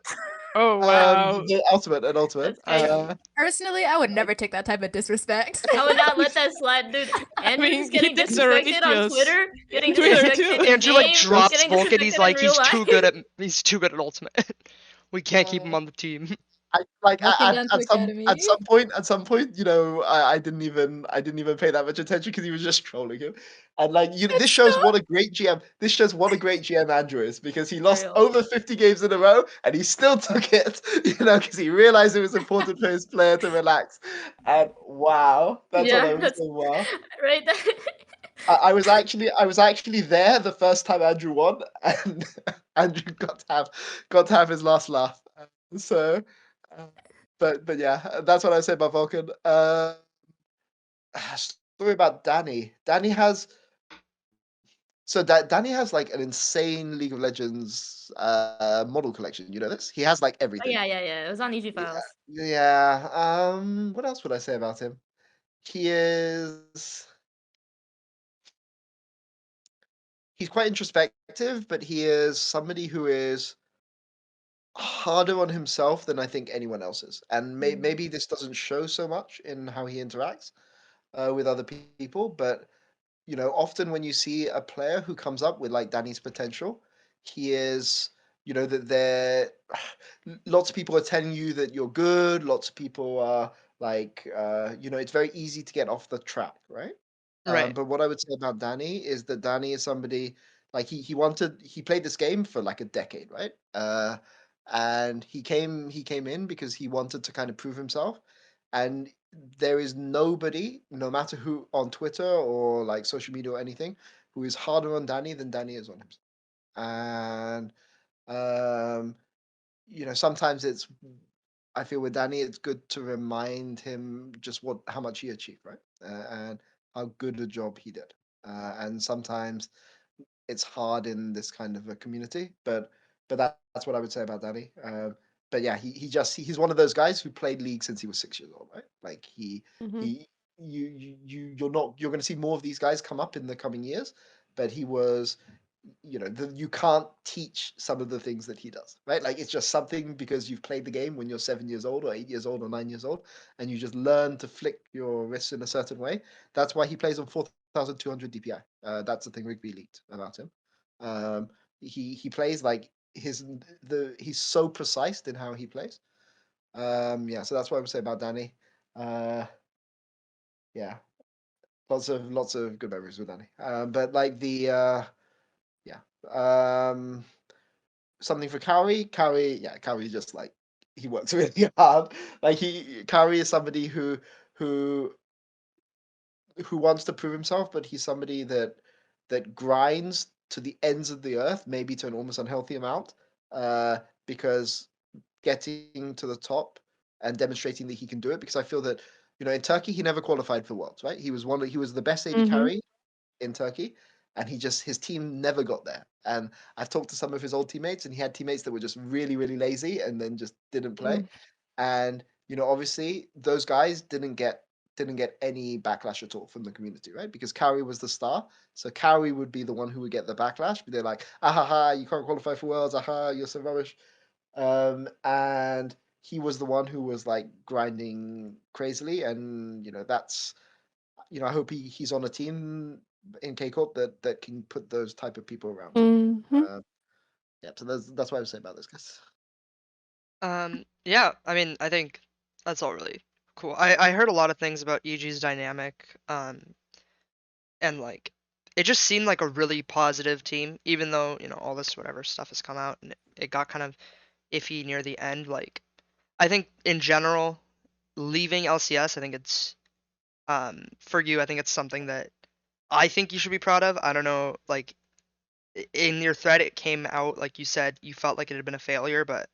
oh wow. the ultimate and ultimate. That's crazy. personally, I would never take that type of disrespect. I would not let that slide, dude. Andrew's mean, just getting he takes the disrespected on ratios. Twitter, getting Twitter disrespected too. in Andrew like game, drops getting Vulcan. He's disrespected like in real life. he's too good at ultimate. We can't keep him on the team. Vulcan Dance Academy. At some point, I didn't even pay that much attention because he was just trolling him. And like this shows what a great GM. This shows what a great GM Andrew is because he lost Real. over 50 games in a row and he still took it, because he realized it was important for his player to relax. And wow, that's what I was saying. Wow. Right there. I was actually there the first time Andrew won, and Andrew got to have his last laugh. So, but yeah, that's what I say about Vulcan. Story about Danny. Danny has Danny has like an insane League of Legends model collection. You know this? He has like Oh, everything. yeah. It was on EG Files. Yeah. What else would I say about him? He's quite introspective, but he is somebody who is harder on himself than I think anyone else is. And maybe this doesn't show so much in how he interacts with other people, but often when you see a player who comes up with like Danny's potential, he is, that there, lots of people are telling you that you're good. Lots of people are like, it's very easy to get off the track, right? Right. But what I would say about Danny is that Danny is somebody like he played this game for like a decade, right? And he came in because he wanted to kind of prove himself. And there is nobody, no matter who on Twitter or like social media or anything, who is harder on Danny than Danny is on himself. And sometimes I feel with Danny, it's good to remind him just how much he achieved, right? And how good a job he did. And sometimes it's hard in this kind of a community, but that's what I would say about Danny. But yeah, he's one of those guys who played League since he was 6 years old, right? Like you're going to see more of these guys come up in the coming years, but he was, you can't teach some of the things that he does, right? Like it's just something because you've played the game when you're 7 years old or 8 years old or 9 years old, and you just learn to flick your wrists in a certain way. That's why he plays on 4,200 DPI. That's the thing Rigby leaked about him. He plays like he's so precise in how he plays. Yeah, so that's what I would say about Danny. Yeah, lots of good memories with Danny. But like Yeah. Something for Kaori. Kaori just like he works really hard. Like Kaori is somebody who wants to prove himself, but he's somebody that grinds to the ends of the earth, maybe to an almost unhealthy amount, because getting to the top and demonstrating that he can do it. Because I feel that in Turkey he never qualified for Worlds, right? He was the best AD carry in Turkey, and his team never got there. And I've talked to some of his old teammates, and he had teammates that were just really really lazy and then just didn't play. And obviously those guys didn't get any backlash at all from the community, right? Because Kaori was the star, so Kaori would be the one who would get the backlash. But they're like, ha, you can't qualify for Worlds, aha, you're so rubbish. And he was the one who was like grinding crazily, and that's I hope he's on a team in K-Corp that can put those type of people around him. Yeah, so that's what I would say about this, guys. Yeah, I mean, I think that's all really cool. I heard a lot of things about EG's dynamic, and like it just seemed like a really positive team, even though all this whatever stuff has come out and it got kind of iffy near the end. Like, I think in general, leaving LCS, I think it's for you, I think it's something that I think you should be proud of. I don't know, like in your thread, it came out like you said you felt like it had been a failure, but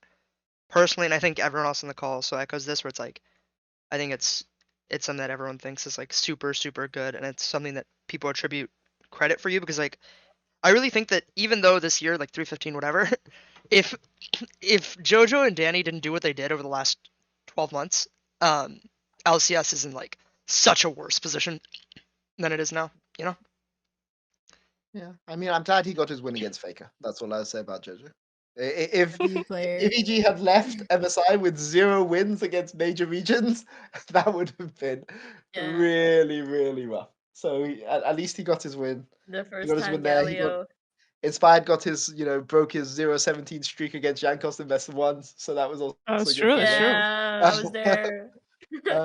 personally, and I think everyone else on the call so echoes this, where it's like, I think it's something that everyone thinks is like super, super good, and it's something that people attribute credit for you, because like I really think that even though this year, like 315, whatever, if Jojo and Danny didn't do what they did over the last 12 months, LCS is in like such a worse position than it is now, Yeah, I mean, I'm glad he got his win against Faker. That's all I'll say about Jojo. If Player. EG had left MSI with 0 wins against major regions, that would have been really, really rough. So at least he got his win. The He first got his time win there. Galio. Inspired got his, broke his 0-17 streak against Jankos in best of ones. So that was also That's good true, for that's him. true. Yeah, I was there.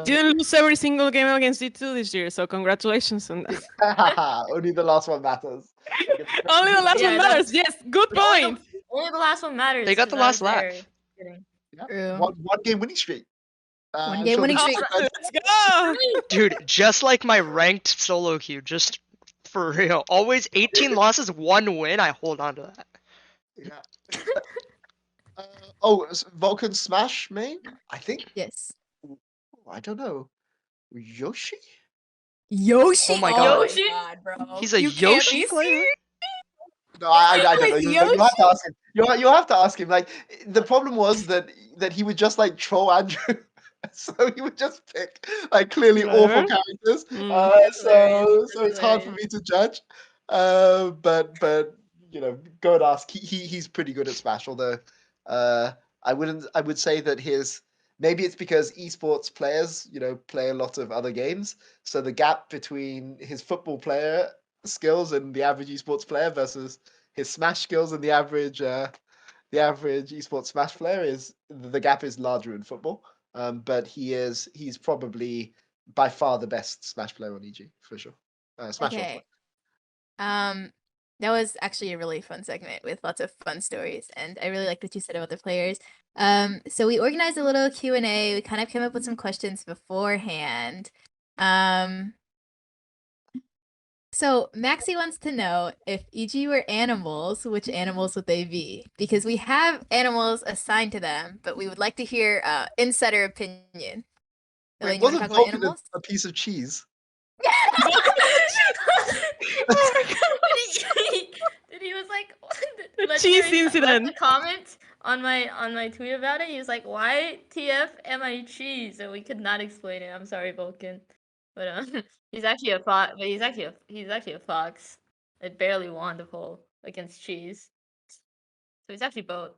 Didn't lose every single game against D2 this year, so congratulations on that. Only the last one matters. Only the last Yeah, one matters. Yes, good point. Only the last one matters. They got 'cause the I was last lap. there. Kidding. Yeah. True. One game winning streak. One I'm game sure winning the- streak. Let's go. Dude, just like my ranked solo queue, just for real. Always 18 losses, 1 win. I hold on to that. Yeah. Vulcan Smash main? I think. Yes. I don't know. Yoshi? Yoshi. Oh my God. Yoshi? Bro. He's a You can't Yoshi be player? serious. No, I don't know. With You have to ask him. You have to ask him. Like the problem was that he would just like troll Andrew. So he would just pick like clearly awful Whatever. characters. That's So hilarious. it's hard for me to judge. But go and ask. He's pretty good at Smash. Although I would say that maybe it's because esports players play a lot of other games. So the gap between his football player skills and the average esports player versus his Smash skills and the average esports Smash player is the gap is larger in football. But he's probably by far the best Smash player on EG for sure. Smash Okay. That was actually a really fun segment with lots of fun stories, and I really liked what you said about the players. So we organized a little Q&A. We kind of came up with some questions beforehand. So Maxie wants to know, if EG were animals, which animals would they be? Because we have animals assigned to them, but we would like to hear insider opinion. Elaine, you want to Wasn't talk about Vulcan animals? a piece of cheese? Did he was like The cheese incident. The comment on my tweet about it. He was like, "Why TF am I cheese?" And we could not explain it. I'm sorry, Vulcan, but he's actually a fox. But he's actually a fox. It barely won the poll against cheese. So he's actually both.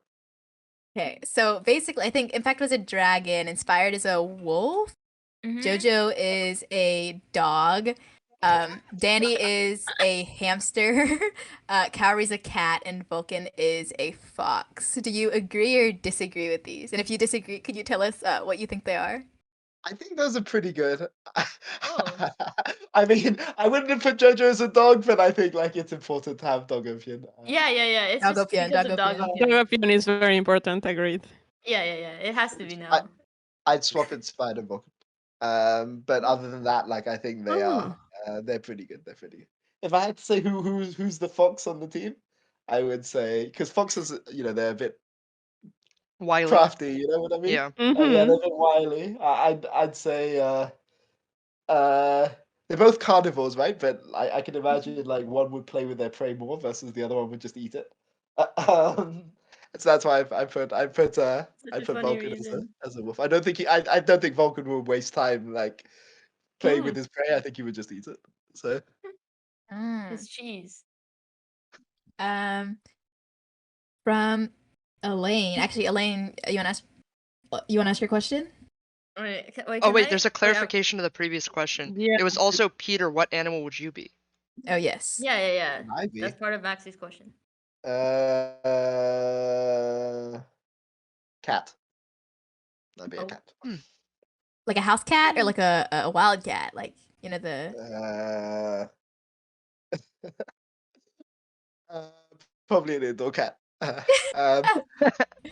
Okay, so basically, I think Impact was a dragon, Inspired is a wolf, Mhm. Jojo is a dog, Danny is a hamster, Kaori's a cat, and Vulcan is a fox. Do you agree or disagree with these? And if you disagree, could you tell us what you think they are? I think those are pretty good. Oh. I mean, I wouldn't have put Jojo as a dog, but I think like it's important to have jojopyun. Yeah. It's just Jojopyun, because of jojopyun. Dogopyun. Jojopyun is very important. Agreed. Yeah. It has to be now. I'd swap it Spider Vulcan. But other than that, like I think they are they're pretty good. They're pretty good. If I had to say who's the fox on the team, I would say because foxes, they're a bit Wily. crafty. You know what I mean? Yeah. Yeah, they're a bit wily. I'd say they're both carnivores, right? But I can imagine like one would play with their prey more versus the other one would just eat it. So that's why I put Such a funny Vulcan reason. as a wolf. I don't think I don't think Vulcan will waste time like playing with Mm. his prey. I think he would just eat it. So Mm. His cheese. From Elaine. Actually, Elaine, you wanna ask your question? Wait, Oh wait, can there's I- a clarification to the previous question. Yeah. It was also Peter. What animal would you be? Oh yes. Yeah. An ivy. That's part of Maxi's question. Cat. I'd be a Oh. cat. Like a house cat or like a wild cat? Like, the Probably an indoor cat.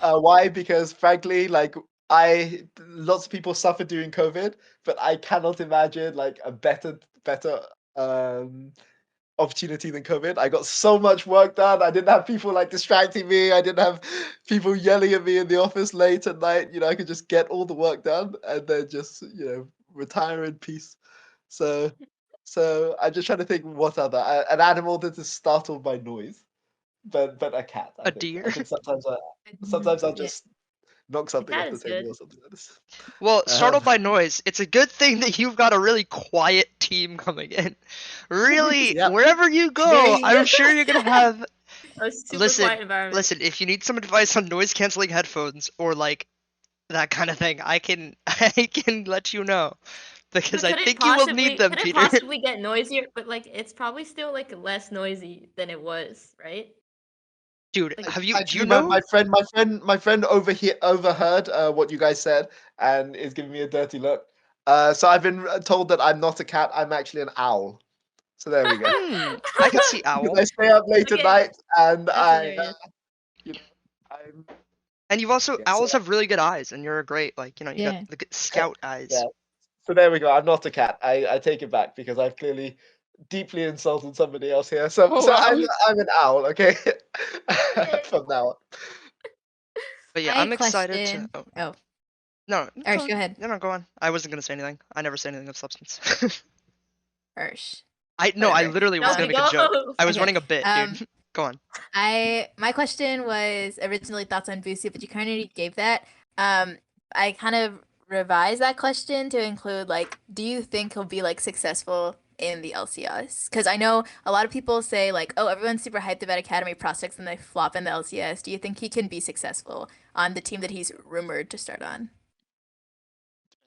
Why? Because frankly, like lots of people suffered during COVID, but I cannot imagine like a better opportunity than COVID. I got so much work done. I didn't have people like distracting me. I didn't have people yelling at me in the office late at night. I could just get all the work done and then just retire in peace. So I'm just trying to think what other an animal that is startled by noise, but a cat. I A think. deer? I think sometimes I'll Yeah. just knock something cat off the is table good. or something like this. Well, startled by noise. It's a good thing that you've got a really quiet team coming in. Really, Yep. wherever you go, Very- I'm sure you're gonna have. A super Listen, quiet environment. listen. If you need some advice on noise canceling headphones or like that kind of thing, I can let you know because I Could it think you will need them, could it Peter. possibly get noisier? But like, it's probably still like less noisy than it was, right? Dude, Like, have you? Do Actually, you know? my friend overheard what you guys said and is giving me a dirty look. So I've been told that I'm not a cat. I'm actually an owl. So there we go. I can see Because owl. I stay up late at Okay. night and That's I, hilarious. I'm And you've also Yeah, owls so- have really good eyes, and you're a great you Yeah. got the good scout eyes. Yeah. So there we go. I'm not a cat. I take it back because I've clearly deeply insulted somebody else here. So Oh, so wow. I'm an owl. Okay. From now on. But yeah, My I'm excited question. to. Oh, No, Arsh, go ahead. No, go on. I wasn't gonna say anything. I never say anything of substance. Arsh. I Whatever. literally was gonna No, make a joke. go. I was Okay, running a bit, dude. Go on. My question was originally thoughts on Busio, but you kind of gave that. I kind of revised that question to include like, do you think he'll be like successful in the LCS? Because I know a lot of people say like, oh, everyone's super hyped about Academy prospects and they flop in the LCS. Do you think he can be successful on the team that he's rumored to start on?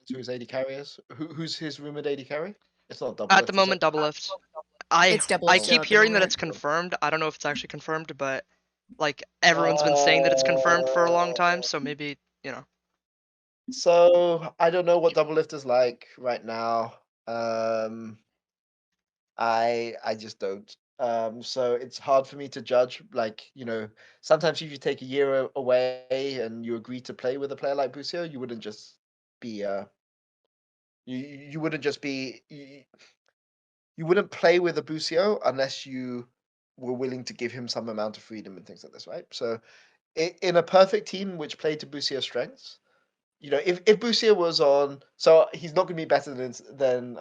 Who his AD carry is? Who's his rumored AD carry? It's not double. At the moment, Doublelift. It's I Doublelift still keep at the hearing that moment. it's confirmed. I don't know if it's actually confirmed, but like everyone's been saying that it's confirmed for a long time, so maybe So I don't know what Doublelift is like right now. I just don't. So it's hard for me to judge. Like, sometimes if you take a year away and you agree to play with a player like Busio, you wouldn't just be you wouldn't just be you wouldn't play with a Busio unless you were willing to give him some amount of freedom and things like this, right? So in a perfect team which played to Busio's strengths, if Busio was on, so he's not going to be better than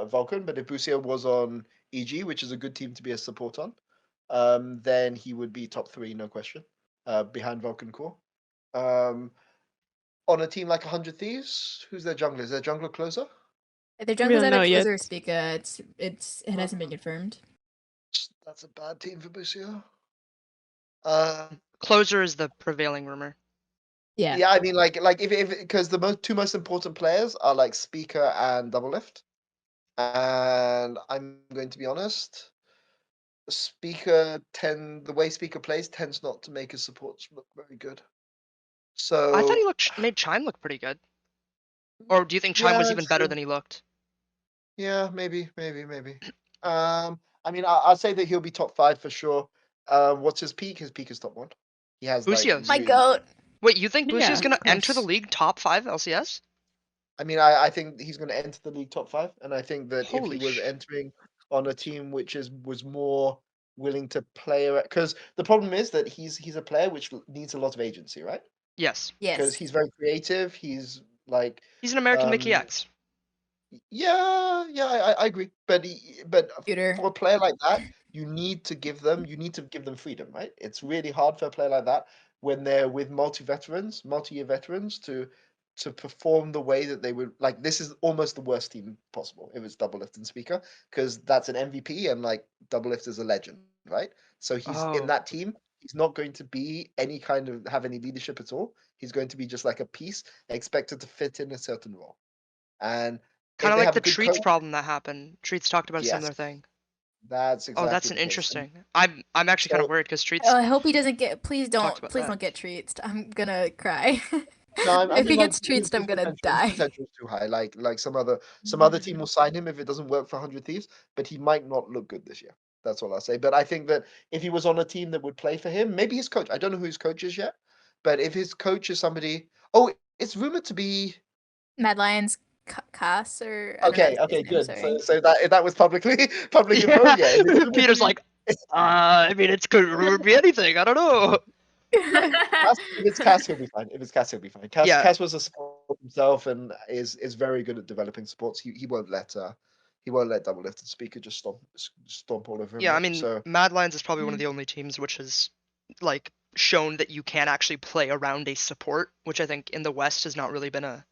Vulcan, but if Busio was on EG, which is a good team to be a support on, then he would be top 3, no question, behind Vulcan core. On a team like 100 Thieves, who's their jungler? Is their jungler closer? Their We jungle's don't either know yet. Closer or Spica. It hasn't been confirmed. That's a bad team for Busio. closer is the prevailing rumor. Yeah. Yeah, I mean, like if because the two most important players are like Spica and Doublelift, and I'm going to be honest, the way Spica plays tends not to make his supports look very good. So I thought he made Chime look pretty good. Or do you think Chime Yeah, was even better true. than he looked? Yeah, maybe. I mean, I'd say that he'll be top 5 for sure. What's his peak? His peak is top 1. He has like Busio's. My really. goat. Wait, you think Busio's Yeah, gonna of enter the course. league top 5 LCS? I mean, I think he's going to enter the league top 5, and I think that if he Holy was sh! entering on a team which was more willing to play, because the problem is that he's a player which needs a lot of agency, right? Yes. Because Yes. he's very creative. He's like, He's an American Mickey um, X. yeah, I agree. But Shooter. for a player like that, you need to give them freedom, right? It's really hard for a player like that when they're with multi-year veterans to perform the way that they would like. This is almost the worst team possible if it's Doublelift and Speaker, because that's an MVP and like Doublelift is a legend, right? So he's in Oh. that team. He's not going to be have any leadership at all. He's going to be just like a piece expected to fit in a certain role. And Kind if of they like have the a good Treats coach, problem that happened. Treats talked about a yes, similar thing. that's Oh, exactly that's the an case. And interesting. I'm actually kind of so worried because Treats Oh, I hope he doesn't get. Please talked about don't that. get treats. I'm gonna cry. no, I If mean he like gets treats, I'm gonna his die. potential is too high. Like some other team will sign him if it doesn't work for 100 Thieves, but he might not look good this year. That's all I'll say. But I think that if he was on a team that would play for him, maybe his coach. I don't know who his coach is yet, but if his coach is somebody, oh, it's rumored to be. Mad Lions Cass or I don't know his Okay, name. good. Sorry. So that was public info. Yeah. Yeah, if it's rumored to Peter's be, like, I mean, it could be anything. I don't know. If it's Cass, he'll be fine. If it's Cass, he'll be fine. Yeah. Cass was a support himself and is very good at developing supports. He won't let Doublelift and Speaker just stomp all over him. Yeah, I Right? mean, So Mad Lions is probably one of the only teams which has like shown that you can actually play around a support, which I think in the West has not really been a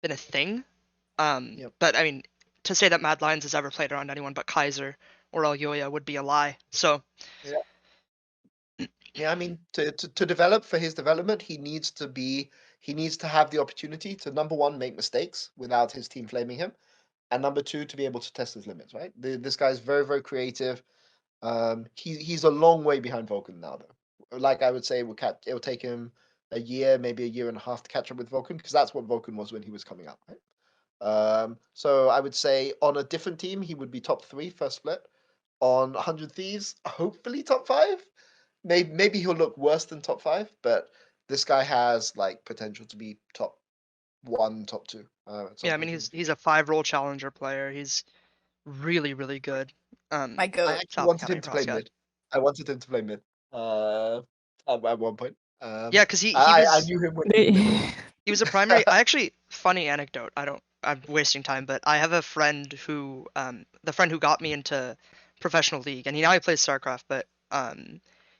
thing. Yep. But I mean, to say that Mad Lions has ever played around anyone but Kaiser or El Yoya would be a lie. So yeah, I mean to develop for his development, he needs to have the opportunity to number one make mistakes without his team flaming him, and number two to be able to test his limits. Right? This guy's very very creative. He's a long way behind Vulcan now, though. Like I would say, it'll take him a year, maybe a year and a half to catch up with Vulcan, because that's what Vulcan was when he was coming up, right? So I would say on a different team, he would be top 3 first split. On 100 Thieves, hopefully top 5. Maybe he'll look worse than top 5, but this guy has like potential to be top 1, top 2. At some yeah, I mean, point in the he's a 5-role challenger player. He's really really good. My I goat. actually Falcon wanted County him to play Proscott. mid. I wanted him to play mid. At one point. Yeah, because he I was knew him when he was mid. he was a primary. I actually, funny anecdote. I'm wasting time, but I have a friend who the friend who got me into professional league, and he plays StarCraft, but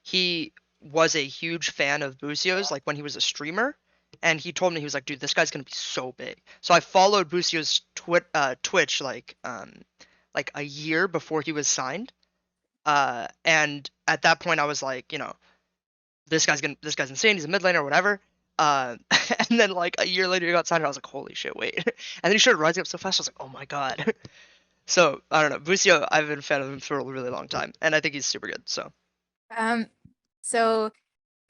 he was a huge fan of Busio's like when he was a streamer, and he told me, he was like, dude, this guy's gonna be so big. So I followed Busio's Twitch like a year before he was signed, and at that point I was like, this guy's insane. He's a mid laner or whatever. And then like a year later he got signed, and I was like, holy shit, wait. And then he started rising up so fast. I was like, oh my god. So I don't know. Busio, I've been a fan of him for a really long time, and I think he's super good. So So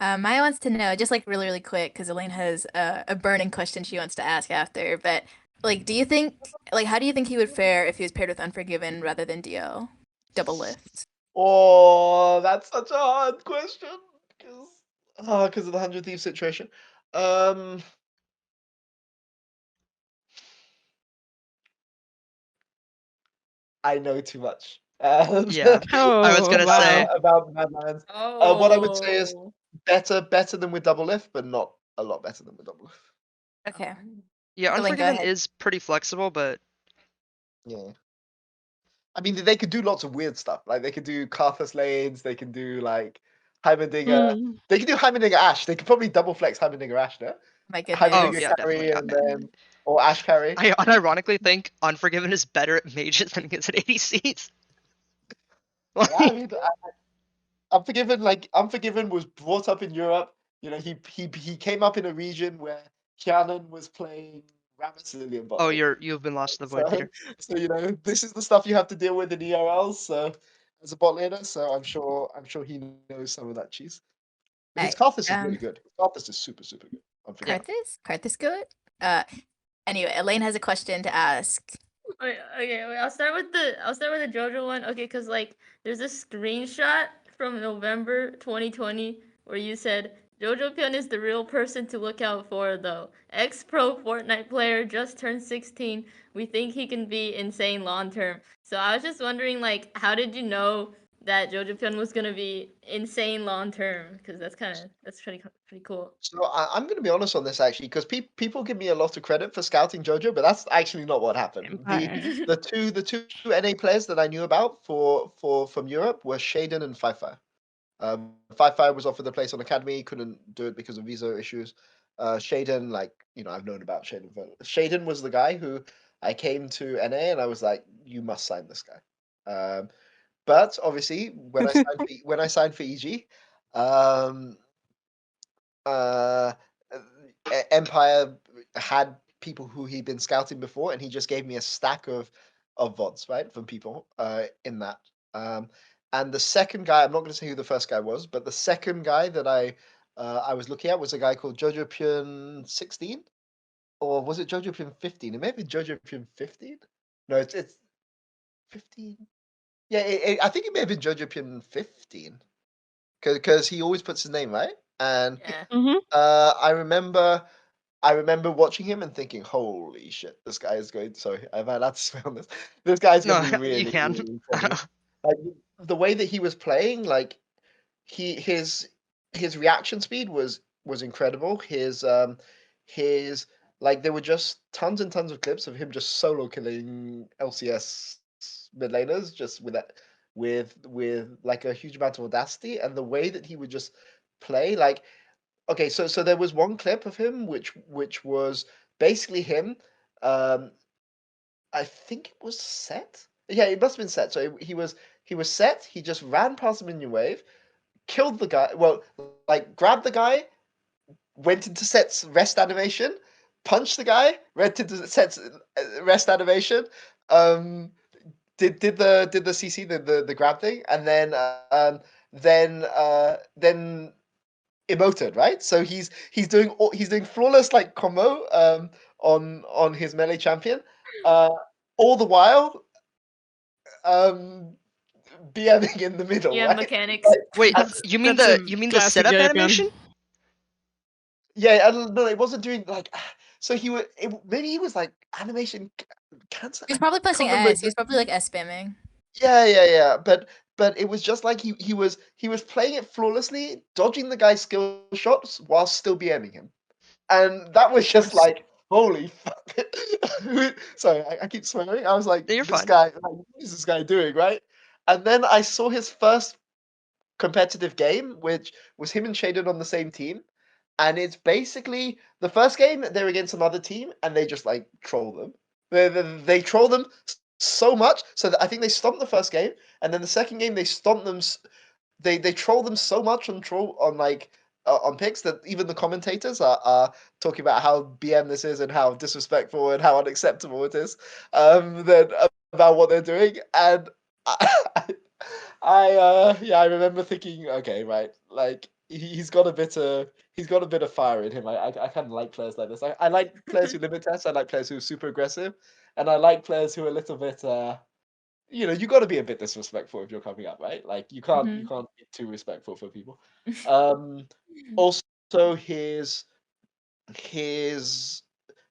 Maya wants to know, just like really, really quick, because Elaine has a burning question she wants to ask after. But like, how do you think he would fare if he was paired with Unforgiven rather than Dio? Doublelift. Oh, that's such a hard question because of the 100 Thieves situation. I know too much. yeah, I was Oh, gonna wow. say About Mad Lions. What I would say is better than with Doublelift, but not a lot better than with Doublelift. Okay. yeah, Elaine, go Unforgiven ahead. is pretty flexible, but Yeah. I mean, they could do lots of weird stuff. Like they could do Karthus lanes. They can do like Heimerdinger. Mm. They could do Heimerdinger Ash. They could probably double flex Heimerdinger Ash, no? My oh goodness. yeah, Carry definitely. and then or Ash carry. I unironically think Unforgiven is better at mages than he is at ADCs. Yeah, I Like, mean, Unforgiven, like Unforgiven was brought up in Europe. He came up in a region where Kianan was playing Ramazillion bot oh, lane. you've been lost to the So, void, Peter. so this is the stuff you have to deal with in ERLs. So, as a bot laner, so I'm sure he knows some of that cheese. But his Alright. Karthus is really good. Karthus is super super good. Unforgiven. Yeah. Karthus good. Anyway, Elaine has a question to ask. Wait, I'll start with the JoJo one. Okay, because like there's a screenshot from November 2020 where you said jojopyun is the real person to look out for though. Ex-pro Fortnite player just turned 16. We think he can be insane long term. So I was just wondering like how did you know that jojopyun was gonna be insane long term? Because that's pretty cool. So I'm going to be honest on this actually, because people give me a lot of credit for scouting JoJo, but that's actually not what happened. Empire. The two NA players that I knew about from Europe were Shaden and Fifi. Fifi was offered the place on Academy, couldn't do it because of visa issues. Shaden, like I've known about Shaden. Shaden was the guy who I came to NA and I was like, you must sign this guy. But obviously, when I signed for EG, um, uh, Empire had people who he'd been scouting before, and he just gave me a stack of VODs, right, from people in that. And the second guy, I'm not going to say who the first guy was, but the second guy that I was looking at was a guy called jojopyun 16, or was it jojopyun 15? It may be jojopyun 15. No, it's 15. Yeah, I think it may have been jojopyun 15 because he always puts his name right. And Yeah. Mm-hmm. I remember watching him and thinking, "Holy shit, this guy is going." Sorry, I've had to swear on this. This guy's No, gonna be you really, can. really incredible. Like the way that he was playing, like his reaction speed was incredible. His like there were just tons and tons of clips of him just solo killing LCS mid laners just with that with like a huge amount of audacity, and the way that he would just play like okay, so there was one clip of him which was basically him. Um, I think it was set. Yeah, it must have been set. So he was set. He just ran past the minion wave, killed the guy. Well, like grabbed the guy, went into set's rest animation, punched the guy, went into set's rest animation. Um, did the CC the grab thing, and then emoted, right? So he's doing flawless like combo on his melee champion, uh, all the while um BMing in the middle, Yeah, right? mechanics. Like, Wait, and, That's a you mean the classic setup jojopyun. animation? yeah, and no, it wasn't doing like so maybe he was like animation cancer. He's probably I pressing can't remember. S. He's probably like S spamming. Yeah. But it was just like he was playing it flawlessly, dodging the guy's skill shots while still BMing him. And that was just Yes. like, holy fuck. Sorry, I keep swearing. I was like, Yeah, you're this fine. guy, like, what is this guy doing, right? And then I saw his first competitive game, which was him and Shaden on the same team. And it's basically the first game they're against another team and they just like troll them. They troll them so much so that I think they stomped the first game, and then the second game they stomped them. They troll them so much on picks that even the commentators are talking about how BM this is and how disrespectful and how unacceptable it is then about what they're doing. And I remember thinking, okay, right, like he's got a bit of fire in him. I kind of like players like this. I like players who limit test. I like players who are super aggressive, and I like players who are a little bit you got to be a bit disrespectful if you're coming up, right? Like you Mhm. can't be too respectful for people. Um, also his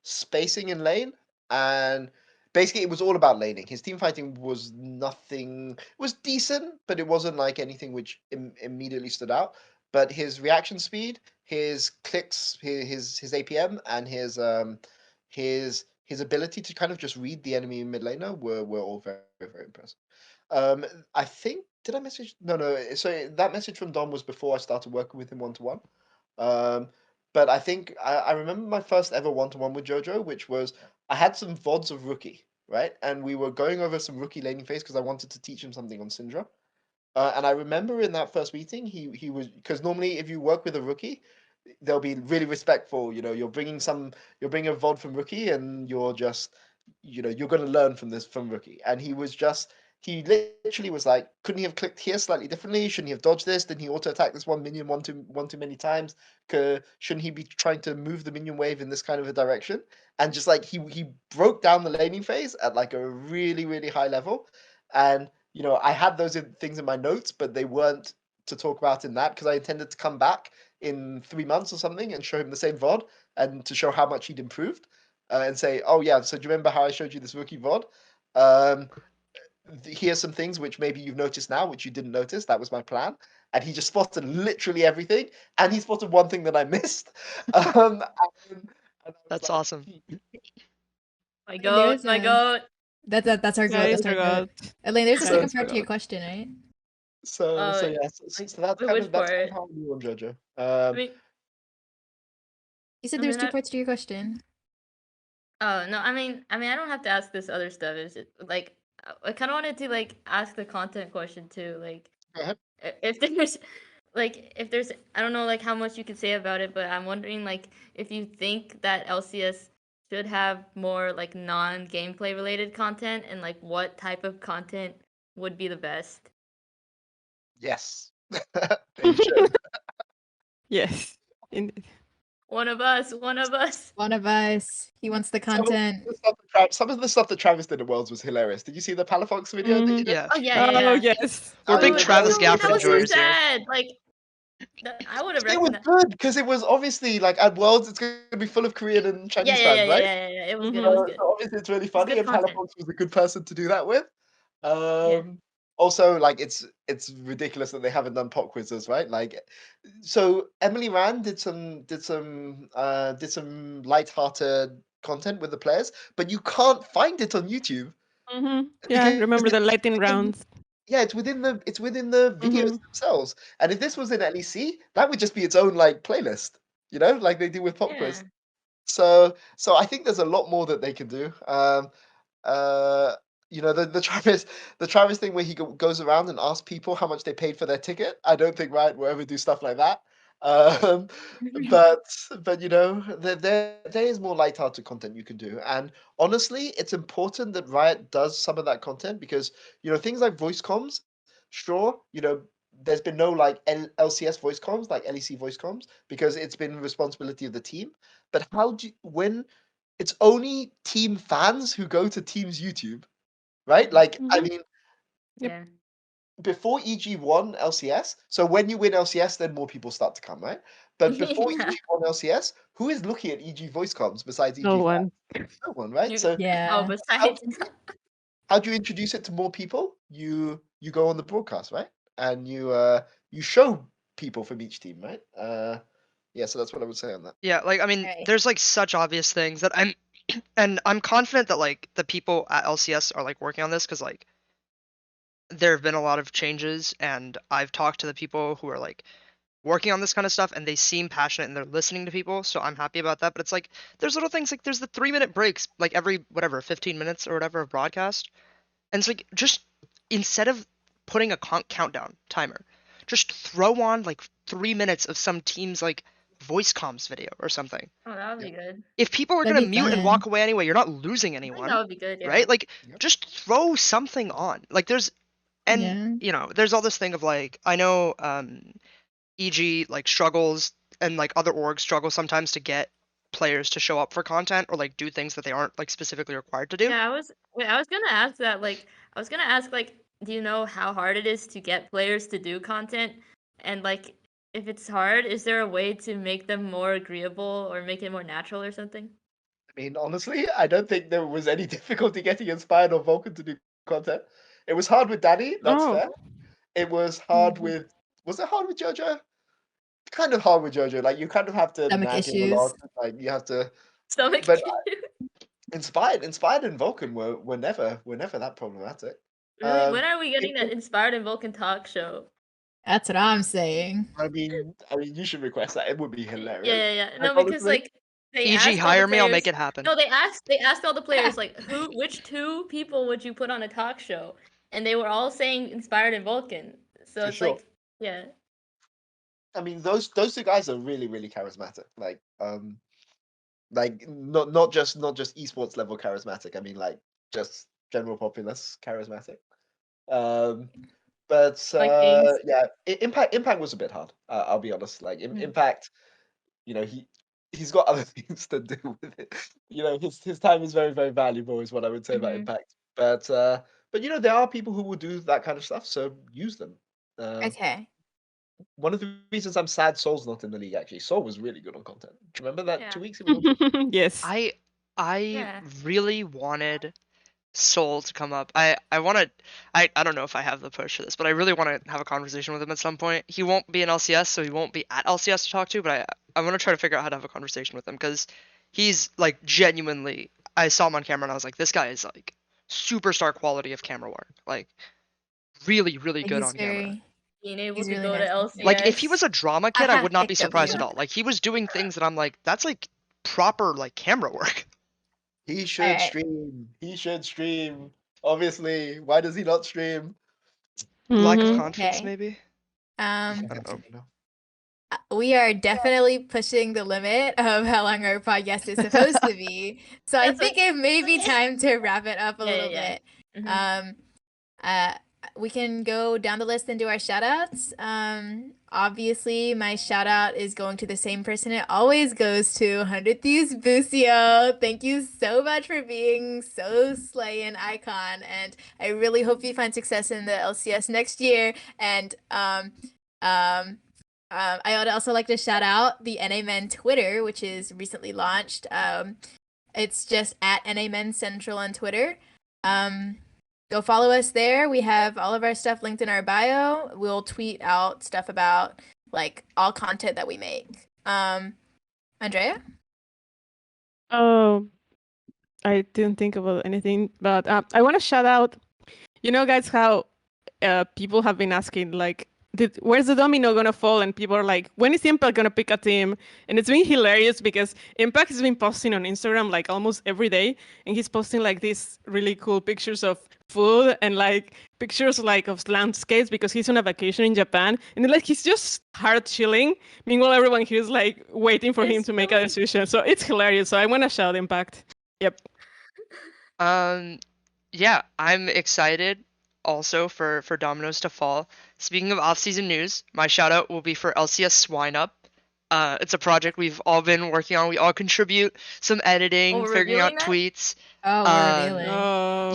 spacing in lane, and basically it was all about laning. His team fighting was nothing. It was decent, but it wasn't like anything which immediately stood out. But his reaction speed, his clicks, his APM, and his ability to kind of just read the enemy mid laner were all very very impressive. I think did I message? No. So that message from Dom was before I started working with him one to one. Um, but I think I remember my first ever one to one with Jojo, which was I had some VODs of Rookie, right? And we were going over some Rookie laning phase because I wanted to teach him something on Syndra. And I remember in that first meeting, he was because normally if you work with a rookie, they'll be really respectful. You're bringing a VOD from Rookie, and you're just, you're going to learn from this from Rookie. And he literally was like, couldn't he have clicked here slightly differently? Shouldn't he have dodged this? Didn't he auto attack this one minion one too many times? Shouldn't he be trying to move the minion wave in this kind of a direction? And just like he broke down the laning phase at like a really, really high level. And I had those things in my notes, but they weren't to talk about in that because I intended to come back in 3 months or something and show him the same VOD and to show how much he'd improved and say, oh yeah, so do you remember how I showed you this rookie VOD? Here's some things which maybe you've noticed now, which you didn't notice. That was my plan. And he just spotted literally everything. And he spotted one thing that I missed. And I was That's like, awesome. My And there's goat, my a- goat. That's our Yeah, goal. it's That's our our goal. god. Elaine, there's a Yeah, second it's part to your our question, right? so yeah. Like, So that's which that's part? how I knew on JoJo. I mean, You said I there was mean, two parts to your question. oh no, I don't have to ask this other stuff. Is it like I kind of wanted to like ask the content question too. Like, Go ahead. if there's if there's I don't know like how much you can say about it, but I'm wondering like if you think that LCS should have more like non-gameplay related content and like what type of content would be the best. Yes. They should. Yes. Indeed. One of us, one of us. One of us. He wants the Some of content. some of the stuff that Travis did at Worlds was hilarious. Did you see the Palafox video that he did? Yeah. Oh yeah, Oh yeah. yes. We're big Dude, Travis dude, Gaff that was so enjoyers here. sad. Like, I would have It was recognized. good because it was obviously like at Worlds it's going to be full of Korean and Yeah, Chinese yeah, yeah, fans, yeah, right? yeah, yeah. It was good. It Mhm. was So good. obviously it's really It's funny, good and content. Palafox was a good person to do that with. Also, like it's ridiculous that they haven't done pop quizzes, right? Like, so Emily Rand did some light-hearted content with the players, but you can't find it on YouTube Yeah, because remember the it's lighting within, rounds. yeah, it's within the videos Mhm. themselves. And if this was in LEC, that would just be its own like playlist, like they do with pop Yeah. quiz. So I think there's a lot more that they can do. Uh, the Travis thing where he goes around and asks people how much they paid for their ticket. I don't think Riot will ever do stuff like that. Um, but there is more light-hearted content you can do, and honestly, it's important that Riot does some of that content because things like voice comms. Sure, there's been no like LCS voice comms, like LEC voice comms, because it's been responsibility of the team. But when it's only team fans who go to team's YouTube, right? Like, I Mhm. mean, Yeah. before EG won LCS, so when you win LCS, then more people start to come, right? But before Yeah. EG won LCS, who is looking at EG voice comms besides EG No fans? one. No one, right? You, So oh, Yeah. besides, how do you introduce it to more people? You go on the broadcast, right? And you show people from each team, right? Yeah, so that's what I would say on that. Yeah, like I mean, Right. there's like such obvious things that I'm confident that like the people at LCS are like working on this because like there have been a lot of changes and I've talked to the people who are like working on this kind of stuff and they seem passionate and they're listening to people, so I'm happy about that. But it's like there's little things like there's the 3-minute breaks like every whatever 15 minutes or whatever of broadcast, and it's like just instead of putting a countdown timer, just throw on like 3 minutes of some team's like voice comms video or something. oh, that would be good. If people are That'd gonna be mute and fun. walk away anyway, you're not losing I think that anyone, would be good. Yeah. right? Like Yep. just throw something on. Like there's and Yeah. there's all this thing of like I know EG like struggles and like other orgs struggle sometimes to get players to show up for content or like do things that they aren't like specifically required to do. Yeah, I was gonna ask that. Like, I was gonna ask, like, do you know how hard it is to get players to do content? And like, if it's hard, is there a way to make them more agreeable or make it more natural or something? I mean, honestly, I don't think there was any difficulty getting Inspired or Vulcan to do content. It was hard with Danny, that's Oh. fair. It was hard Mhm. with. Was it hard with JoJo? Kind of hard with JoJo. Like you kind of have to Stomach nag him a issues. lot. Like you have to. Stomach But issues. Inspired and Vulcan were never that problematic. Really? When are we getting People- that Inspired and Vulcan talk show? That's what I'm saying. I mean, you should request that. It would be hilarious. Yeah, yeah, yeah. Like, No, because honestly, like they EG, asked all the hire me, I'll players. make it happen. No, they asked all the players like which two people would you put on a talk show, and they were all saying Inspired and Vulcan. So For it's sure. like, yeah, I mean, those two guys are really, really charismatic. Like not just esports level charismatic. I mean, like just general populace charismatic. Um, but Like things. yeah, Impact was a bit hard. I'll be honest. Like Impact, he's got other things to do with it. His time is very, very valuable, is what I would say about Impact. But there are people who will do that kind of stuff, so use them. Okay. One of the reasons I'm sad Soul's not in the league, actually. Soul was really good on content. Do you remember that Yeah. 2 weeks he was on Twitch? Yes. I Yeah. really wanted Soul to come up. I don't know if I have the push for this, but I really want to have a conversation with him at some point. He won't be in LCS, so he won't be at LCS to talk to, but I want to try to figure out how to have a conversation with him because he's like genuinely. I saw him on camera and I was like, this guy is like superstar quality of camera work, like really, really good He's on camera. very Being able He's to really go nice to on camera. Like if he was a drama kid, I would not be Picked up surprised you. at all. Like he was doing things that I'm like, that's like proper like camera work. He should Alright. stream. He should stream. Obviously, why does he not stream? Lack of Mhm. confidence, Okay. maybe. I Um, don't know. we are definitely pushing the limit of how long our podcast is supposed to be. So I That's think it may be time to wrap it up a Yeah, little yeah, bit. Mhm. We can go down the list and do our shout outs. Obviously, my shout out is going to the same person it always goes to, 100 Thieves Busio. Thank you so much for being so slay and icon. And I really hope you find success in the LCS next year. And I would also like to shout out the NAmen Twitter, which is recently launched. It's just at NAmen Central on Twitter. Go follow us there. We have all of our stuff linked in our bio. We'll tweet out stuff about like all content that we make. Andrea? Oh, I didn't think about anything, but I want to shout out. Guys, how people have been asking, like, where's the domino gonna fall? And people are like, when is Impact gonna pick a team? And it's been hilarious because Impact has been posting on Instagram like almost every day, and he's posting like these really cool pictures of food and like pictures like of landscapes because he's on a vacation in Japan, and like he's just hard chilling. Meanwhile, everyone here is like waiting for him It's to make a decision. So it's hilarious. So I want to shout Impact. Yep. Yeah, I'm excited also for Domino's to fall. Speaking of off-season news, my shout out will be for LCS Swine Up. It's a project we've all been working on. We all contribute some editing, we're figuring out revealing that? tweets. Oh, we're revealing.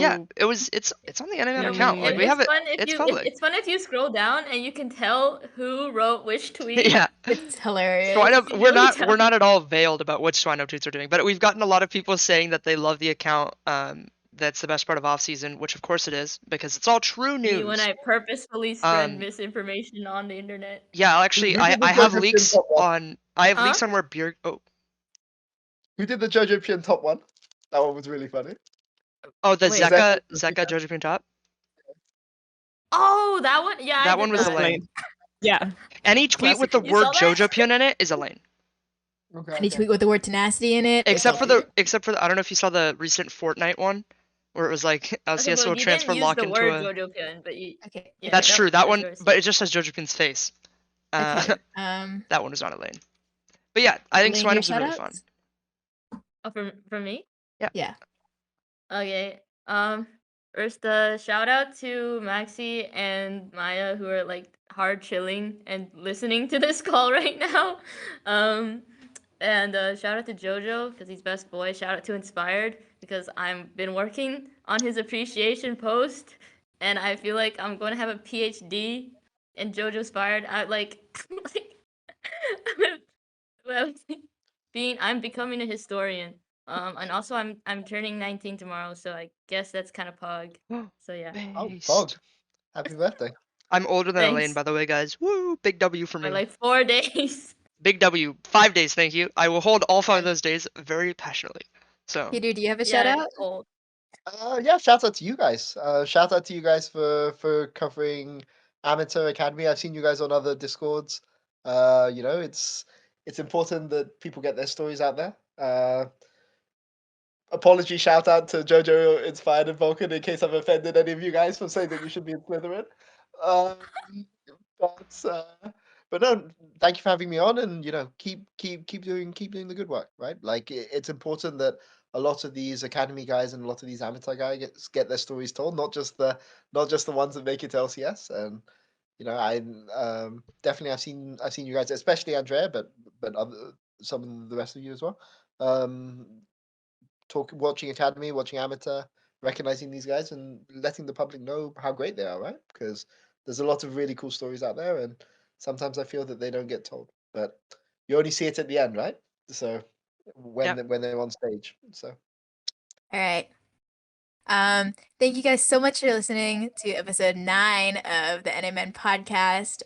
Yeah, Oh. it's on the NAmen No, account. Like we it's have it. fun if It's you public. it's fun if you scroll down and you can tell who wrote which tweet. Yeah. It's hilarious. Swine Up, You we're really not tell. at all veiled about which Swine Up tweets are doing, but we've gotten a lot of people saying that they love the account. That's the best part of off season, which of course it is because it's all true Me when news. I purposefully spread Um, misinformation on the internet. Yeah, actually, Who did the I have JoJo leaks Pin top one? on. I have leaks Huh? on where beer. Oh, Who did the JoJo Pin top one? That one was really funny. the Wait. Zeka Zeka- Jojopyun top. Oh, that one? Yeah, I That did one was that. Elaine. Yeah. Any tweet Classic. with the You word saw that? jojopyun in it is Elaine. Okay, Any okay. tweet with the word tenacity in it? Except for Okay. the I don't know if you saw the recent Fortnite one, where it was like Okay, LCS but will you transfer didn't use lock the into word a. jojopyun, but you. Okay. Yeah, That's true. That that's one, yours. but it just has jojopyun's face. Okay. That one was not Elaine. But yeah, I think Elaine, Swine your Up's really fun. shoutouts? Oh, from me? Yeah. Okay. First, shout out to Maxi and Maya who are like hard chilling and listening to this call right now. And shout out to Jojo because he's best boy. Shout out to Inspired because I've been working on his appreciation post, and I feel like I'm going to have a PhD in Jojo Inspired. I like, well, I'm becoming a historian. And also I'm turning 19 tomorrow, so I guess that's kind of pog. So yeah. Oh, Based. Fog. Happy birthday. I'm older than Elaine, Thanks. by the way, guys. Woo! Big W for For me. like 4 days. Big W. 5 days, thank you. I will hold all 5 of those days very passionately. So. Peter, do you have a Yeah, shout out? it's old. Yeah, shout out to you guys. Shout out to you guys for covering Amateur Academy. I've seen you guys on other Discords. It's important that people get their stories out there. Apology shout out to Jojo Inspired and Vulcan in case I've offended any of you guys for saying that you should be in Slytherin. Um, but no, thank you for having me on, and keep doing the good work, right? Like it's important that a lot of these academy guys and a lot of these amateur guys get their stories told, not just the ones that make it to LCS. And I definitely I've seen you guys, especially Andrea, but some of the rest of you as well. Watching academy, watching amateur, recognizing these guys, and letting the public know how great they are, right? Because there's a lot of really cool stories out there, and sometimes I feel that they don't get told, but you only see it at the end, right? So when they're on stage. So All right. Thank you guys so much for listening to episode 9 of the NAmen Podcast.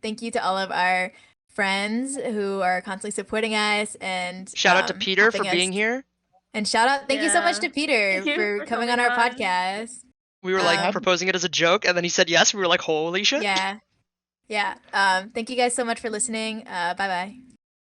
Thank you to all of our friends who are constantly supporting us, and Shout out to Peter for helping being us. here. And shout out, thank you so much to Yeah. Peter Thank you for for coming on coming our on. podcast. We were like proposing it as a joke, and then he said yes. We were like, holy shit. Yeah. Thank you guys so much for listening. Bye bye.